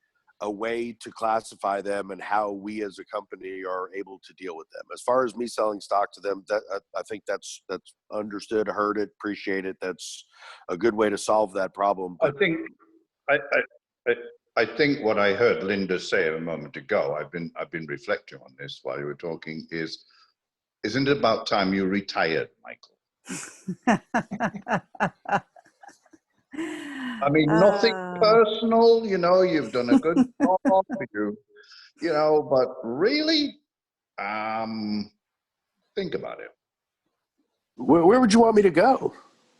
way to classify them and how we as a company are able to deal with them. As far as me selling stock to them, I think that's understood, heard it, appreciate it. That's a good way to solve that problem. I think what I heard Linda say a moment ago, I've been reflecting on this while you were talking, isn't it about time you retired, Michael? I mean, nothing personal, you've done a good job. you know, but really, think about it. Where would you want me to go?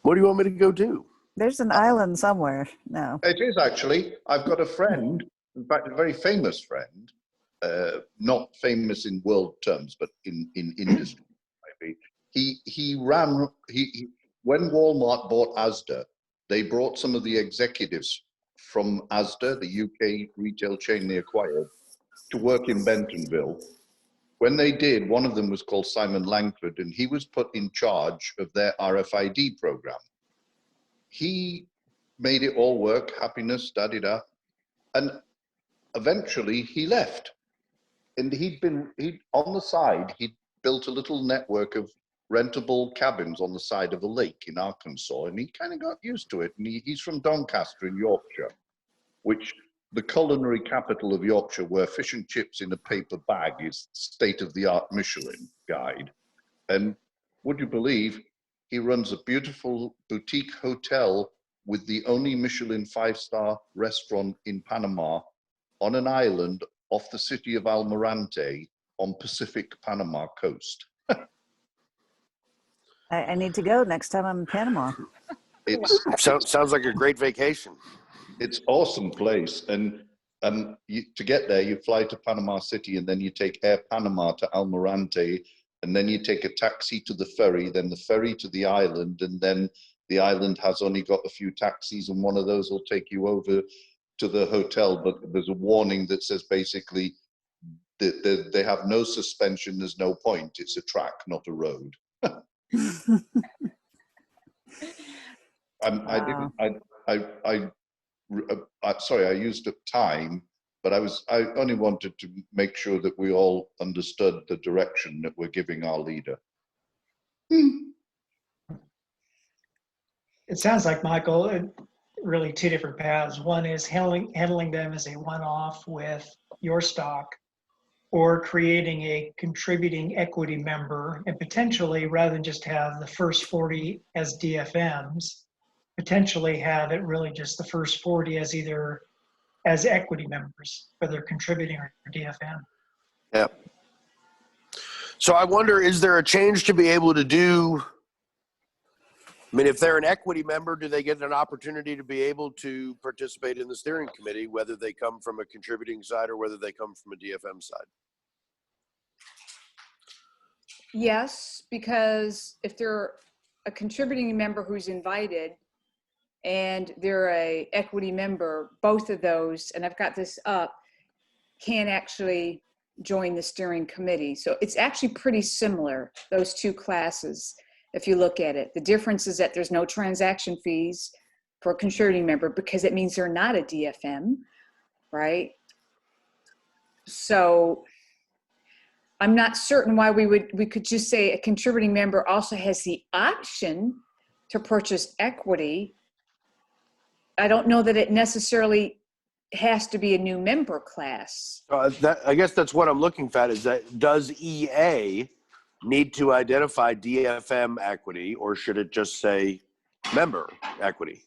What do you want me to go do? There's an island somewhere now. It is actually. I've got a friend, in fact, a very famous friend, not famous in world terms, but in industry, maybe. He when Walmart bought Asda, they brought some of the executives from Asda, the UK retail chain they acquired, to work in Bentonville. When they did, one of them was called Simon Langford, and he was put in charge of their RFID program. He made it all work, happiness, da-di-da. And eventually he left. And he'd on the side, he'd built a little network of rentable cabins on the side of a lake in Arkansas. And he kind of got used to it. And he's from Doncaster in Yorkshire, which the culinary capital of Yorkshire, where fish and chips in a paper bag is state-of-the-art Michelin guide. And would you believe, he runs a beautiful boutique hotel with the only Michelin 5-star restaurant in Panama on an island off the city of Almirante on Pacific Panama coast. I need to go next time I'm in Panama. It's Sounds like a great vacation. It's awesome place. And to get there, you fly to Panama City, and then you take Air Panama to Almirante, and then you take a taxi to the ferry, then the ferry to the island, and then the island has only got a few taxis, and one of those will take you over to the hotel. But there's a warning that says basically that they have no suspension, there's no point. It's a track, not a road. Sorry, I used up time, but I only wanted to make sure that we all understood the direction that we're giving our leader. It sounds like, Michael, really two different paths. One is handling them as a one-off with your stock, or creating a contributing equity member, and potentially, rather than just have the first 40 as DFMs, potentially have it really just the first 40 as either as equity members, whether contributing or DFM. Yeah. So I wonder, is there a change to be able to do? I mean, if they're an equity member, do they get an opportunity to be able to participate in the steering committee, whether they come from a contributing side or whether they come from a DFM side? Yes, because if they're a contributing member who's invited and they're a equity member, both of those, and I've got this up, can actually join the steering committee. So it's actually pretty similar, those two classes, if you look at it. The difference is that there's no transaction fees for a contributing member because it means they're not a DFM, right? So I'm not certain why we could just say a contributing member also has the option to purchase equity. I don't know that it necessarily has to be a new member class. I guess that's what I'm looking at, is that does EA need to identify DFM equity, or should it just say member equity?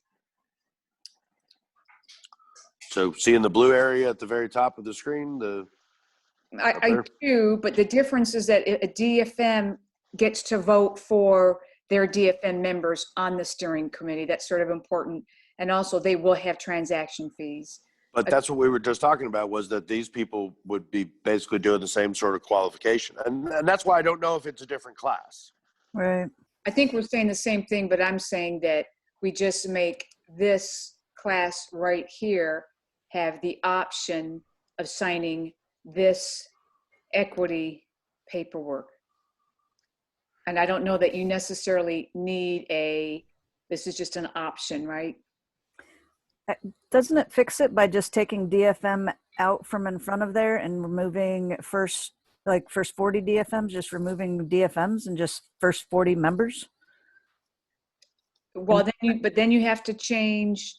So see in the blue area at the very top of the screen, I do, but the difference is that a DFM gets to vote for their DFM members on the steering committee. That's sort of important. And also they will have transaction fees. But that's what we were just talking about, was that these people would be basically doing the same sort of qualification. And that's why I don't know if it's a different class. Right. I think we're saying the same thing, but I'm saying that we just make this class right here have the option of signing this equity paperwork. And I don't know that you necessarily need this is just an option, right? Doesn't it fix it by just taking DFM out from in front of there and removing first 40 DFMs, just removing DFMs and just first 40 members? Well, then you have to change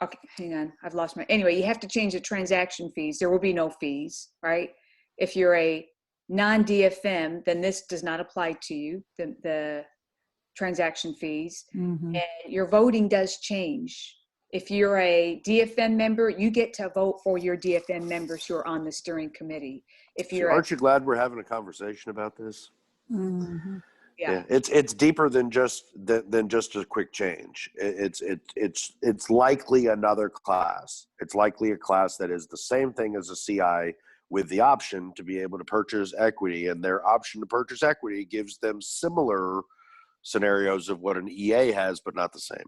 okay, hang on, I've lost anyway, you have to change the transaction fees. There will be no fees, right? If you're a non-DFM, then this does not apply to you, the transaction fees. Mm-hmm. And your voting does change. If you're a DFM member, you get to vote for your DFM members who are on the steering committee. If So you're aren't you glad we're having a conversation about this? Mm-hmm. yeah, It's deeper than just a quick change. It's likely another class. It's likely a class that is the same thing as a CI with the option to be able to purchase equity, and their option to purchase equity gives them similar scenarios of what an EA has, but not the same.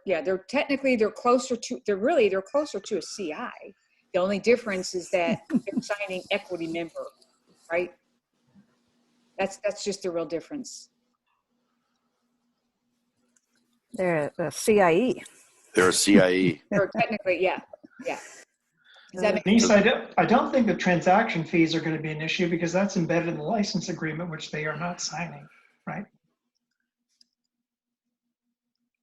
they're technically they're closer to a CI. The only difference is that they're signing equity member, right? That's just the real difference. They're a CIE. They're a CIE. Or technically, yeah. Does that make Denise, I don't think the transaction fees are going to be an issue because that's embedded in the license agreement, which they are not signing, right?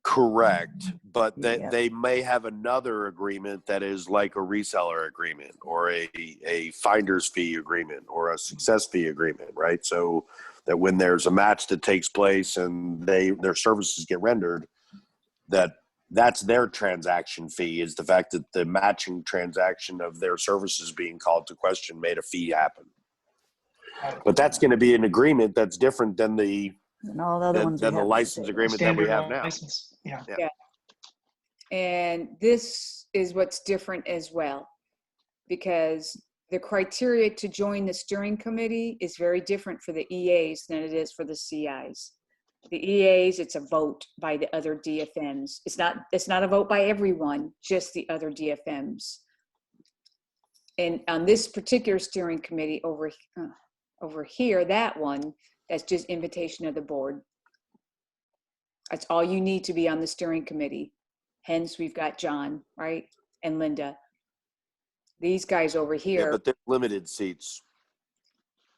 Correct, but Yep. they may have another agreement that is like a reseller agreement or a finder's fee agreement or a success fee agreement, right? So that when there's a match that takes place and their services get rendered, that's their transaction fee, is the fact that the matching transaction of their services being called to question made a fee happen. But that's going to be an agreement that's different than And all the other ones. than the license agreement that we Standard have now. license, yeah. And this is what's different as well, because the criteria to join the steering committee is very different for the EAs than it is for the CIs. The EAs, it's a vote by the other DFMs. It's not a vote by everyone, just the other DFMs. And on this particular steering committee over here, that one, that's just invitation of the board. That's all you need to be on the steering committee. Hence, we've got John, right? And Linda. These guys over here. Yeah, but they're limited seats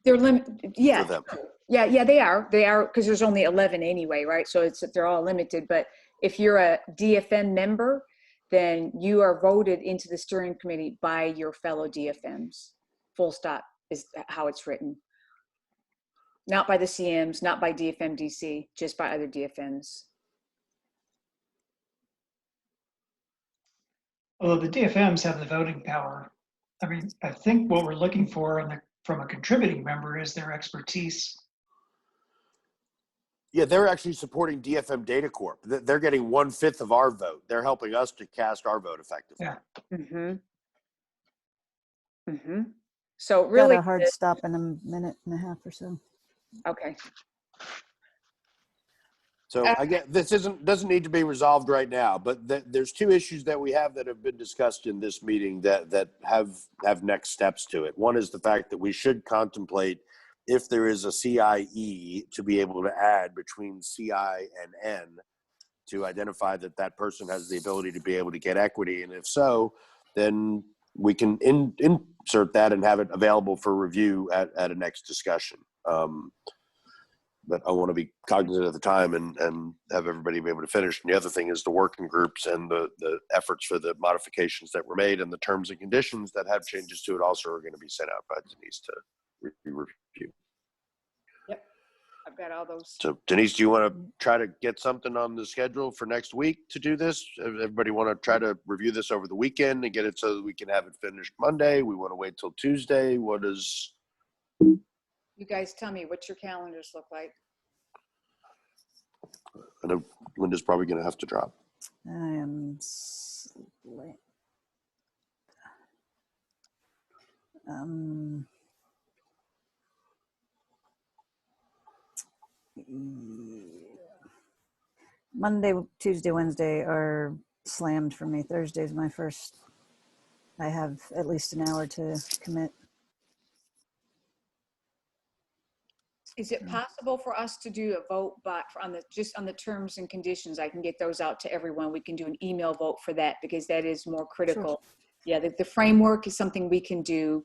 They're limited. Yeah. for them. Yeah, they are. They are, because there's only 11 anyway, right? So they're all limited. But if you're a DFM member, then you are voted into the steering committee by your fellow DFMs. Full stop is how it's written. Not by the CMs, not by DFM DC, just by other DFMs. Although the DFMs have the voting power. I mean, I think what we're looking for from a contributing member is their expertise. Yeah, they're actually supporting DFM Data Corp. They're getting 1/5 of our vote. They're helping us to cast our vote effectively. Yeah. So really, Got a hard stop in a minute and a half or so. okay. So I get this doesn't need to be resolved right now, but there's two issues that we have that have been discussed in this meeting that have next steps to it. One is the fact that we should contemplate if there is a CIE to be able to add between CI and N to identify that person has the ability to be able to get equity. And if so, then we can insert that and have it available for review at a next discussion. But I want to be cognizant of the time and have everybody be able to finish. And the other thing is the working groups and the efforts for the modifications that were made and the terms and conditions that have changes to it also are going to be sent out by Denise to review. Yep, I've got all those. So Denise, do you want to try to get something on the schedule for next week to do this? Everybody want to try to review this over the weekend and get it so that we can have it finished Monday? We want to wait till Tuesday. What is... You guys tell me what your calendars look like. I know Linda's probably going to have to drop. I am Monday, Tuesday, Wednesday are slammed for me. Thursday's my first. I have at least an hour to commit. Is it possible for us to do a vote on the terms and conditions? I can get those out to everyone. We can do an email vote for that because that is more critical. Sure. Yeah, the framework is something we can do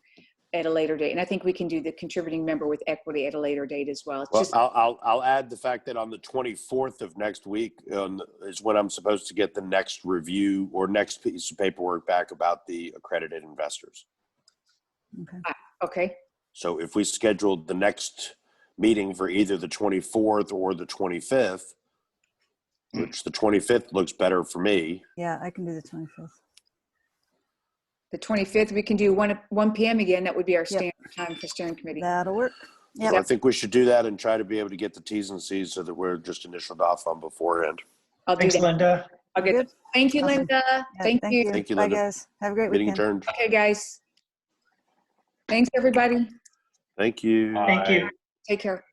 at a later date. And I think we can do the contributing member with equity at a later date as well. I'll add the fact that on the 24th of next week is when I'm supposed to get the next review or next piece of paperwork back about the accredited investors. Okay. Okay. So if we scheduled the next meeting for either the 24th or the 25th, which the 25th looks better for me. Yeah, I can do the 25th. The 25th, we can do 1 p.m. again. That would be our standard time for steering committee. That'll work. So Yep. I think we should do that and try to be able to get the T's and C's so that we're just initialed off on beforehand. I'll do Thanks, that. Linda. I'll get Good. that. Thank you, Awesome. Linda. Yeah, Thank you. Thank you, Bye, Linda. guys. Have a great Meeting weekend. adjourned. Okay, guys. Thanks, everybody. Thank you. Thank you. Take care.